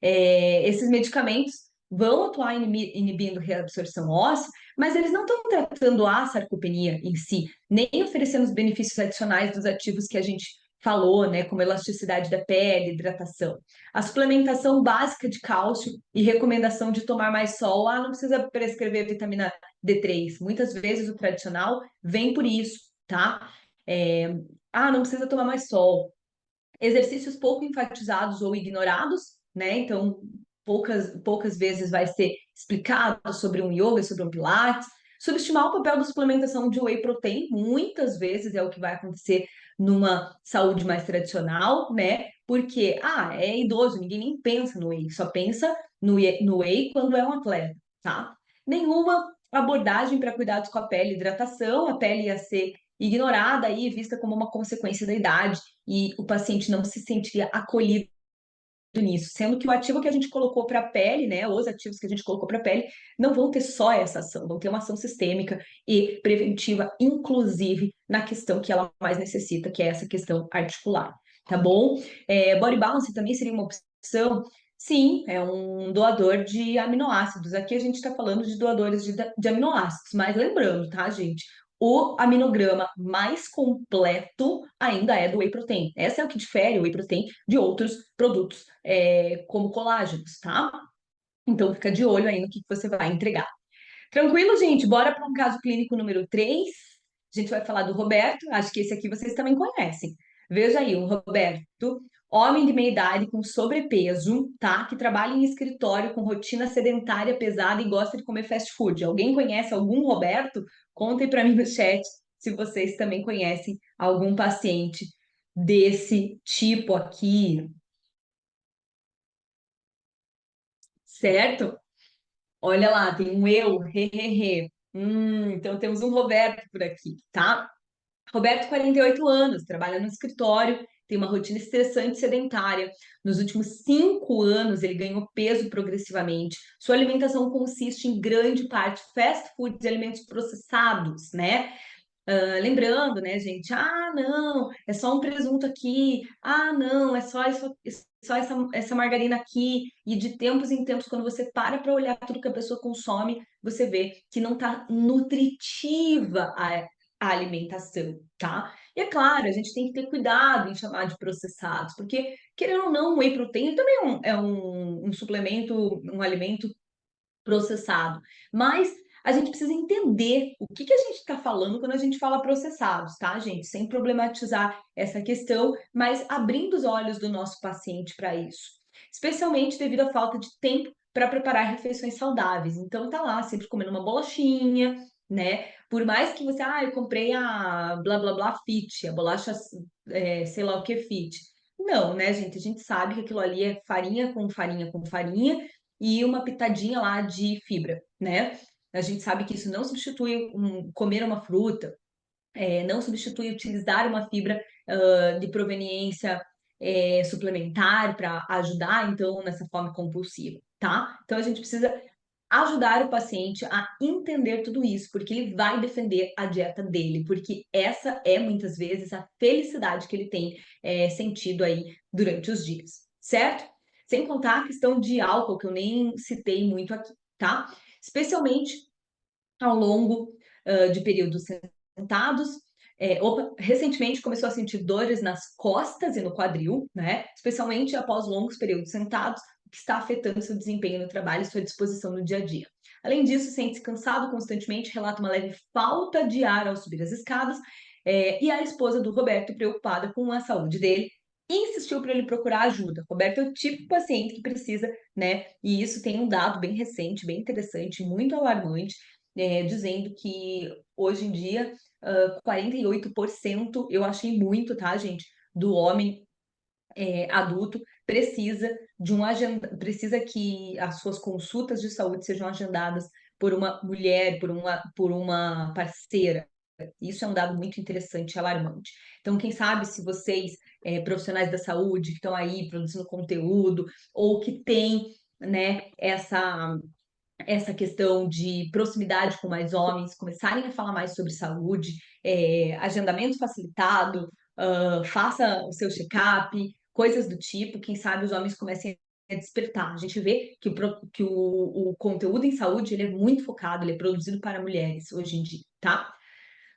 Esses medicamentos vão atuar inibindo reabsorção óssea, mas eles não estão tratando a sarcopenia em si, nem oferecendo os benefícios adicionais dos ativos que a gente falou, né? Como elasticidade da pele, hidratação. A suplementação básica de cálcio e recomendação de tomar mais sol, não precisa prescrever vitamina D3. Muitas vezes o tradicional vem por isso, tá? É, não precisa tomar mais sol. Exercícios pouco enfatizados ou ignorados, né? Então, poucas vezes vai ser explicado sobre um yoga, sobre um pilates. Subestimar o papel da suplementação de whey protein, muitas vezes é o que vai acontecer numa saúde mais tradicional, né? Porque, é idoso, ninguém nem pensa no whey, só pensa no whey quando é um atleta, tá? Nenhuma abordagem para cuidados com a pele, hidratação, a pele ia ser ignorada e vista como uma consequência da idade e o paciente não se sentiria acolhido nisso, sendo que o ativo que a gente colocou para a pele, né, os ativos que a gente colocou para a pele, não vão ter só essa ação, vão ter uma ação sistêmica e preventiva, inclusive na questão que ela mais necessita, que é essa questão articular, tá bom? Body balance também seria uma opção. Sim, é um doador de aminoácidos. Aqui a gente está falando de doadores de aminoácidos, mas lembrando, tá, gente? O aminograma mais completo ainda é do whey protein. Essa é o que difere o whey protein de outros produtos, como colágenos, tá? Então fica de olho aí no que você vai entregar. Tranquilo, gente? Bora para um caso clínico número 3. A gente vai falar do Roberto. Acho que esse aqui vocês também conhecem. Veja aí, o Roberto, homem de meia idade com sobrepeso, tá? Que trabalha em escritório com rotina sedentária pesada e gosta de comer fast food. Alguém conhece algum Roberto? Contem para mim no chat se vocês também conhecem algum paciente desse tipo aqui, certo? Olha lá, tem um eu, he. Então temos um Roberto por aqui, tá? Roberto, 48 anos, trabalha no escritório, tem uma rotina estressante e sedentária. Nos últimos 5 anos, ele ganhou peso progressivamente. Sua alimentação consiste em grande parte fast food e alimentos processados, né? Lembrando, né, gente? Não, é só um presunto aqui. Não, é só, isso, só essa margarina aqui. E de tempos em tempos, quando você para olhar tudo que a pessoa consome, você vê que não está nutritiva a alimentação, tá? E é claro, a gente tem que ter cuidado em chamar de processados, porque, querendo ou não, o whey protein também é um suplemento, um alimento processado. Mas a gente precisa entender o que a gente está falando quando a gente fala processados, tá, gente? Sem problematizar essa questão, mas abrindo os olhos do nosso paciente para isso. Especialmente devido à falta de tempo para preparar refeições saudáveis. Então tá lá, sempre comendo uma bolachinha, né? Por mais que você, eu comprei a blá blá blá fit, a bolacha, sei lá o que fit. Não, né, gente? A gente sabe que aquilo ali é farinha com farinha com farinha e uma pitadinha lá de fibra, né? A gente sabe que isso não substitui comer uma fruta, não substitui utilizar uma fibra de proveniência suplementar para ajudar, então, nessa fome compulsiva, tá? Então, a gente precisa ajudar o paciente a entender tudo isso, porque ele vai defender a dieta dele, porque essa é muitas vezes a felicidade que ele tem sentido aí durante os dias, certo? Sem contar a questão de álcool, que eu nem citei muito aqui, tá? Especialmente ao longo de períodos sentados. Recentemente começou a sentir dores nas costas e no quadril, né? Especialmente após longos períodos sentados, o que está afetando seu desempenho no trabalho e sua disposição no dia a dia. Além disso, sente-se cansado constantemente, relata uma leve falta de ar ao subir as escadas, e a esposa do Roberto, preocupada com a saúde dele, insistiu para ele procurar ajuda. Roberto é o tipo de paciente que precisa, né? E isso tem um dado bem recente, bem interessante, muito alarmante, dizendo que hoje em dia 48%, eu achei muito, tá, gente, do homem adulto precisa que as suas consultas de saúde sejam agendadas por uma mulher, por uma parceira. Isso é um dado muito interessante e alarmante. Então, quem sabe se vocês, profissionais da saúde, que estão aí produzindo conteúdo, ou que têm, né, essa questão de proximidade com mais homens, começarem a falar mais sobre saúde, agendamento facilitado, faça o seu check-up, coisas do tipo, quem sabe os homens comecem a despertar. A gente vê que o conteúdo em saúde ele é muito focado, ele é produzido para mulheres hoje em dia, tá?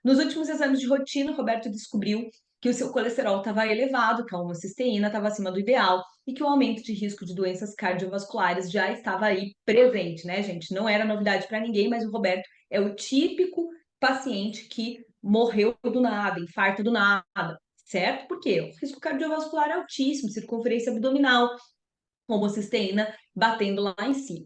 Nos últimos exames de rotina, o Roberto descobriu que o seu colesterol estava elevado, que a homocisteína estava acima do ideal e que o aumento de risco de doenças cardiovasculares já estava aí presente, né, gente? Não era novidade para ninguém, mas o Roberto é o típico paciente que morreu do nada, infarta do nada, certo? Porque o risco cardiovascular é altíssimo, circunferência abdominal, homocisteína batendo lá em cima.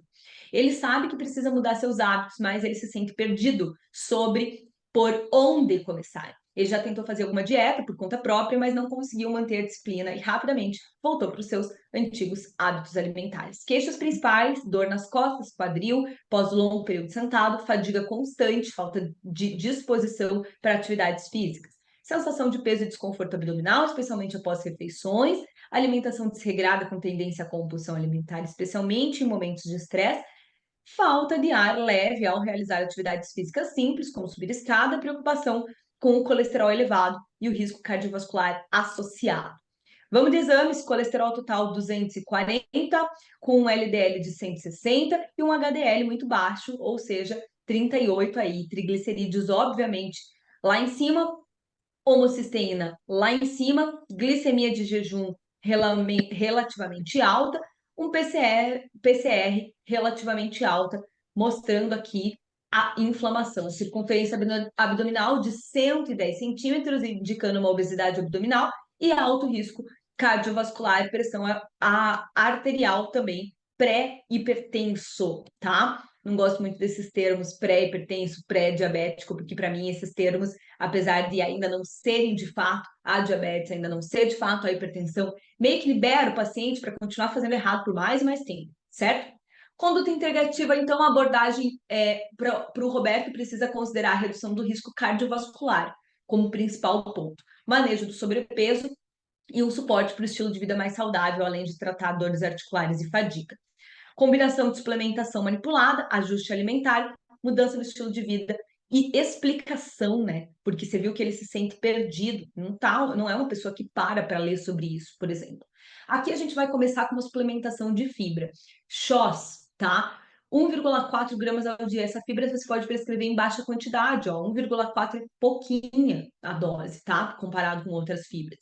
Ele sabe que precisa mudar seus hábitos, mas ele se sente perdido sobre por onde começar. Ele já tentou fazer alguma dieta por conta própria, mas não conseguiu manter a disciplina e rapidamente voltou para os seus antigos hábitos alimentares. Queixas principais: dor nas costas, quadril, pós longo período sentado, fadiga constante, falta de disposição para atividades físicas. Sensação de peso e desconforto abdominal, especialmente após refeições, alimentação desregrada com tendência à compulsão alimentar, especialmente em momentos de estresse, falta de ar leve ao realizar atividades físicas simples, como subir escada, preocupação com o colesterol elevado e o risco cardiovascular associado. Vamos de exames: colesterol total 240, com um LDL de 160 e um HDL muito baixo, ou seja, 38 aí, triglicerídeos obviamente lá em cima, homocisteína lá em cima, glicemia de jejum relativamente alta, um PCR relativamente alta, mostrando aqui a inflamação. Circunferência abdominal de 110 centímetros, indicando uma obesidade abdominal e alto risco cardiovascular, pressão arterial também, pré-hipertenso, tá? Não gosto muito desses termos pré-hipertenso, pré-diabético, porque para mim esses termos, apesar de ainda não serem de fato a diabetes, ainda não ser de fato a hipertensão, meio que libera o paciente para continuar fazendo errado por mais e mais tempo, certo? Conduta integrativa, então, a abordagem para o Roberto precisa considerar a redução do risco cardiovascular como principal ponto, manejo do sobrepeso e um suporte para o estilo de vida mais saudável, além de tratar dores articulares e fadiga. Combinação de suplementação manipulada, ajuste alimentar, mudança no estilo de vida e explicação, né? Porque você viu que ele se sente perdido, não é uma pessoa que para ler sobre isso, por exemplo. Aqui a gente vai começar com uma suplementação de fibra. SHOS, tá? 1,4 gramas ao dia. Essa fibra você pode prescrever em baixa quantidade, ó. 1,4 é pouquinha a dose, tá? Comparado com outras fibras.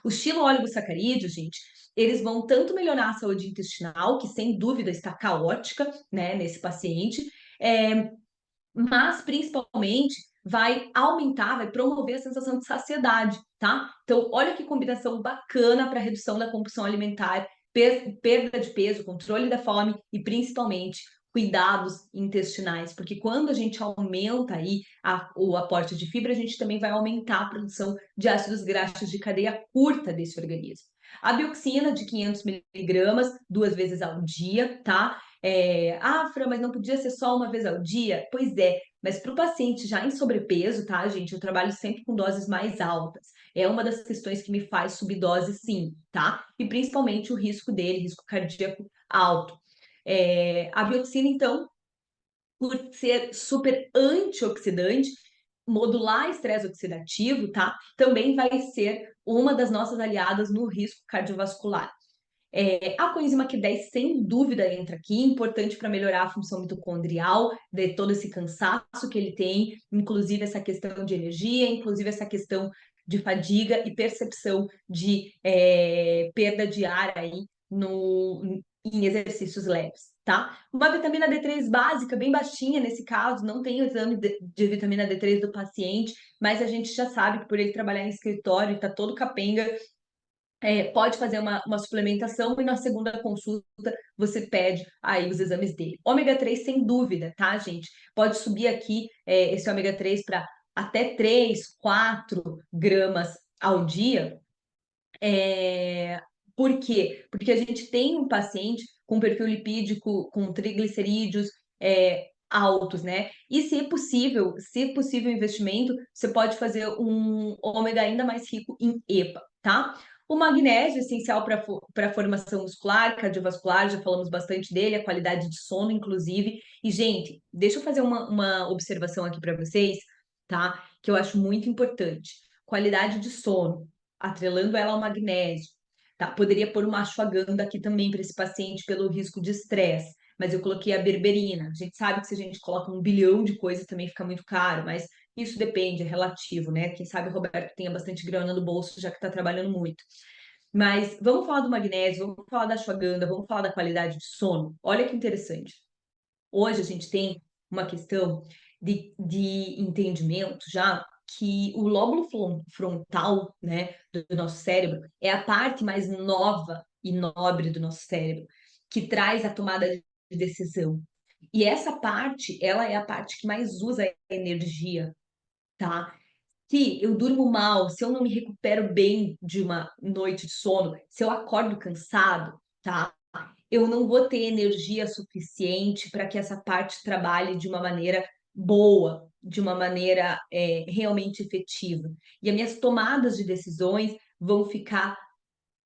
O xiló-oligosacarídeos, gente, eles vão tanto melhorar a saúde intestinal, que sem dúvida está caótica, né, nesse paciente, mas principalmente vai aumentar, vai promover a sensação de saciedade, tá? Então, olha que combinação bacana para redução da compulsão alimentar, perda de peso, controle da fome e principalmente cuidados intestinais, porque quando a gente aumenta aí o aporte de fibra, a gente também vai aumentar a produção de ácidos graxos de cadeia curta desse organismo. A bioxina de 500 miligramas, 2 vezes ao dia, tá? Fran, mas não podia ser só uma vez ao dia? Pois é, mas para o paciente já em sobrepeso, tá, gente? Eu trabalho sempre com doses mais altas. É uma das questões que me faz subir dose, sim, tá? E principalmente o risco dele, risco cardíaco alto. A bioxina, então, por ser super antioxidante, modular estresse oxidativo, tá? Também vai ser uma das nossas aliadas no risco cardiovascular. A coenzima Q10, sem dúvida, entra aqui, importante para melhorar a função mitocondrial, de todo esse cansaço que ele tem, inclusive essa questão de energia, inclusive essa questão de fadiga e percepção de perda de ar aí em exercícios leves, tá? Uma vitamina D3 básica, bem baixinha nesse caso, não tem o exame de vitamina D3 do paciente, mas a gente já sabe que por ele trabalhar em escritório, tá todo capenga, pode fazer uma suplementação e na segunda consulta você pede aí os exames dele. Ômega 3, sem dúvida, tá, gente? Pode subir aqui esse ômega 3 para até 3, 4 gramas ao dia. Por quê? Porque a gente tem um paciente com perfil lipídico, com triglicerídeos altos, né? E se possível investimento, você pode fazer um ômega ainda mais rico em EPA, tá? O magnésio é essencial para a formação muscular, cardiovascular, já falamos bastante dele, a qualidade de sono, inclusive. E, gente, deixa eu fazer uma observação aqui para vocês, tá? Que eu acho muito importante. Qualidade de sono, atrelando ela ao magnésio. Tá? Poderia pôr uma ashwagandha aqui também para esse paciente pelo risco de estresse, mas eu coloquei a berberina. A gente sabe que se a gente coloca 1 bilhão de coisas também fica muito caro, mas isso depende, é relativo, né? Quem sabe o Roberto tenha bastante grana no bolso, já que está trabalhando muito. Mas vamos falar do magnésio, vamos falar da ashwagandha, vamos falar da qualidade de sono. Olha que interessante. Hoje a gente tem uma questão de entendimento já que o lóbulo frontal, né, do nosso cérebro é a parte mais nova e nobre do nosso cérebro, que traz a tomada de decisão. E essa parte, ela é a parte que mais usa energia, tá? Se eu durmo mal, se eu não me recupero bem de uma noite de sono, se eu acordo cansado, tá? Eu não vou ter energia suficiente para que essa parte trabalhe de uma maneira boa, de uma maneira realmente efetiva. E as minhas tomadas de decisões vão ficar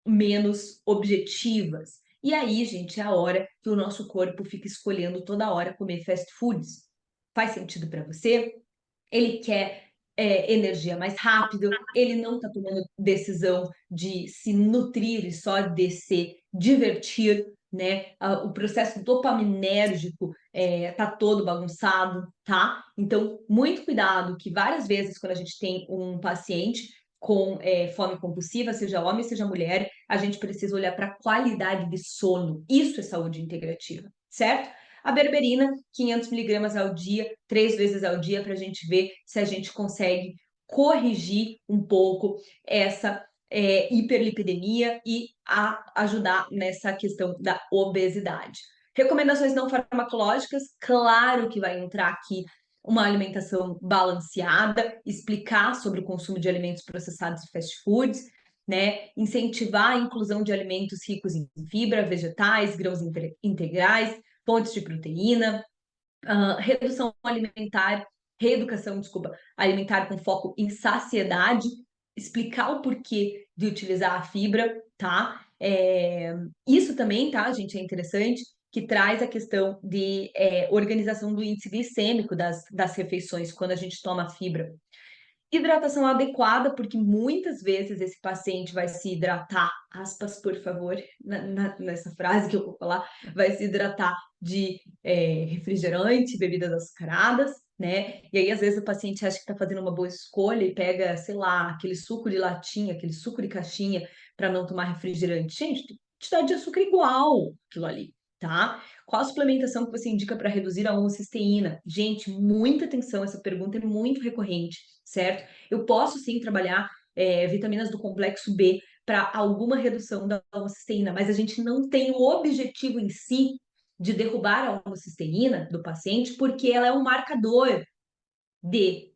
menos objetivas. E aí, gente, é a hora que o nosso corpo fica escolhendo toda hora comer fast foods. Faz sentido para você? Ele quer energia mais rápido, ele não está tomando decisão de se nutrir e só de se divertir, né? O processo dopaminérgico tá todo bagunçado, tá? Então, muito cuidado, que várias vezes quando a gente tem um paciente com fome compulsiva, seja homem, seja mulher, a gente precisa olhar para a qualidade de sono. Isso é saúde integrativa, certo? A berberina, 500 miligramas ao dia, 3 vezes ao dia, para a gente ver se a gente consegue corrigir um pouco essa hiperlipidemia e ajudar nessa questão da obesidade. Recomendações não farmacológicas, claro que vai entrar aqui uma alimentação balanceada, explicar sobre o consumo de alimentos processados e fast foods, né? Incentivar a inclusão de alimentos ricos em fibra, vegetais, grãos integrais, fontes de proteína, redução alimentar, reeducação, desculpa, alimentar com foco em saciedade, explicar o porquê de utilizar a fibra, tá? Isso também, tá, gente, é interessante, que traz a questão de organização do índice glicêmico das refeições quando a gente toma fibra. Hidratação adequada, porque muitas vezes esse paciente vai se hidratar, aspas, por favor, nessa frase que eu vou falar, vai se hidratar de refrigerante, bebidas açucaradas, né? E aí, às vezes, o paciente acha que está fazendo uma boa escolha e pega, sei lá, aquele suco de latinha, aquele suco de caixinha para não tomar refrigerante. Gente, quantidade de açúcar igual aquilo ali, tá? Qual a suplementação que você indica para reduzir a homocisteína? Gente, muita atenção, essa pergunta é muito recorrente, certo? Eu posso sim trabalhar vitaminas do complexo B para alguma redução da homocisteína, mas a gente não tem o objetivo em si de derrubar a homocisteína do paciente, porque ela é um marcador de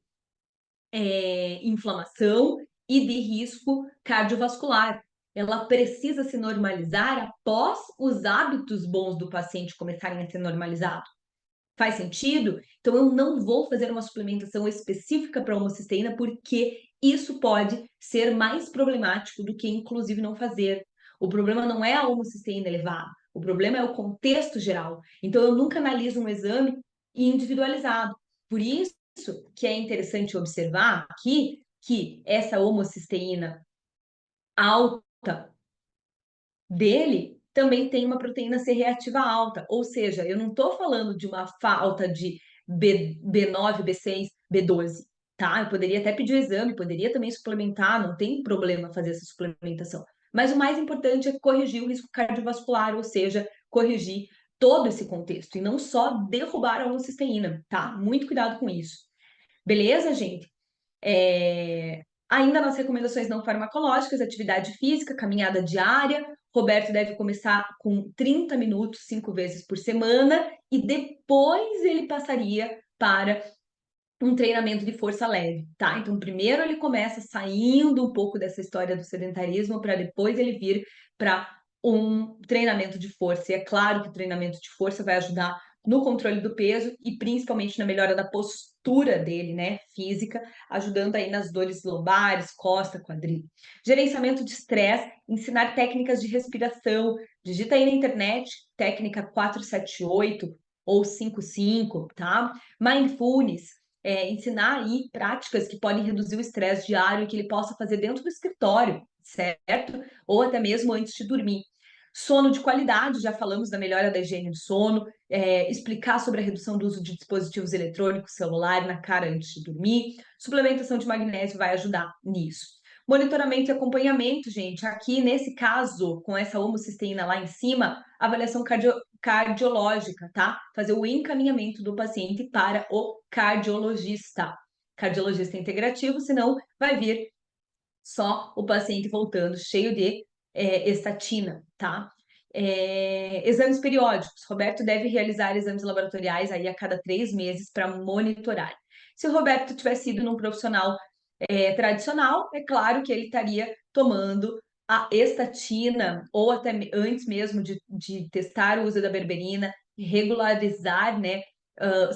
inflamação e de risco cardiovascular. Ela precisa se normalizar após os hábitos bons do paciente começarem a ser normalizados. Faz sentido? Então, eu não vou fazer uma suplementação específica para homocisteína, porque isso pode ser mais problemático do que, inclusive, não fazer. O problema não é a homocisteína elevada, o problema é o contexto geral. Então, eu nunca analiso um exame individualizado. Por isso que é interessante observar aqui que essa homocisteína alta dele também tem uma proteína C reativa alta, ou seja, eu não estou falando de uma falta de B9, B6, B12, tá? Eu poderia até pedir o exame, poderia também suplementar, não tem problema fazer essa suplementação. Mas o mais importante é corrigir o risco cardiovascular, ou seja, corrigir todo esse contexto e não só derrubar a homocisteína, tá? Muito cuidado com isso. Beleza, gente? Ainda nas recomendações não farmacológicas, atividade física, caminhada diária. Roberto deve começar com 30 minutos, 5 vezes por semana, e depois ele passaria para um treinamento de força leve, tá? Então, primeiro ele começa saindo um pouco dessa história do sedentarismo, para depois ele vir para um treinamento de força. E é claro que o treinamento de força vai ajudar no controle do peso e principalmente na melhora da postura dele, né, física, ajudando aí nas dores lombares, costa, quadril. Gerenciamento de estresse, ensinar técnicas de respiração. Digita aí na internet, técnica 478 ou 55, tá? Mindfulness, ensinar aí práticas que podem reduzir o estresse diário e que ele possa fazer dentro do escritório, certo? Ou até mesmo antes de dormir. Sono de qualidade, já falamos da melhora da higiene do sono, explicar sobre a redução do uso de dispositivos eletrônicos, celular na cara antes de dormir. Suplementação de magnésio vai ajudar nisso. Monitoramento e acompanhamento, gente. Aqui, nesse caso, com essa homocisteína lá em cima, avaliação cardiológica, tá? Fazer o encaminhamento do paciente para o cardiologista. Cardiologista integrativo, senão vai vir só o paciente voltando cheio de estatina, tá? Exames periódicos. Roberto deve realizar exames laboratoriais aí a cada 3 meses para monitorar. Se o Roberto tivesse ido num profissional tradicional, é claro que ele estaria tomando a estatina, ou até antes mesmo de testar o uso da berberina, regularizar, né,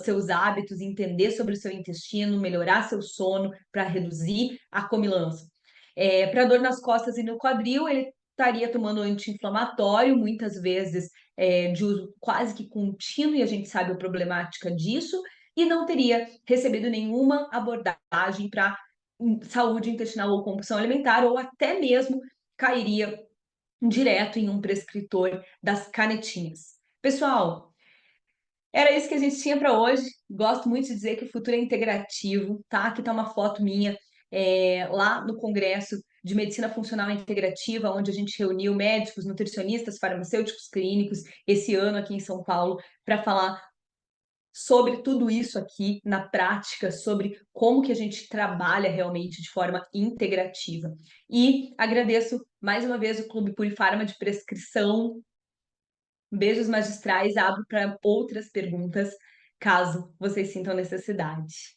seus hábitos, entender sobre o seu intestino, melhorar seu sono para reduzir a comilança. Para dor nas costas e no quadril, ele estaria tomando anti-inflamatório, muitas vezes de uso quase que contínuo, e a gente sabe a problemática disso, e não teria recebido nenhuma abordagem para saúde intestinal ou compulsão alimentar, ou até mesmo cairia direto em um prescritor das canetinhas. Pessoal, era isso que a gente tinha para hoje. Gosto muito de dizer que o futuro é integrativo, tá? Aqui tá uma foto minha lá no Congresso de Medicina Funcional Integrativa, onde a gente reuniu médicos, nutricionistas, farmacêuticos clínicos esse ano aqui em São Paulo para falar sobre tudo isso aqui na prática, sobre como que a gente trabalha realmente de forma integrativa. E agradeço mais uma vez o Clube Purifarma de Prescrição. Beijos magistrais, abro para outras perguntas, caso vocês sintam necessidade.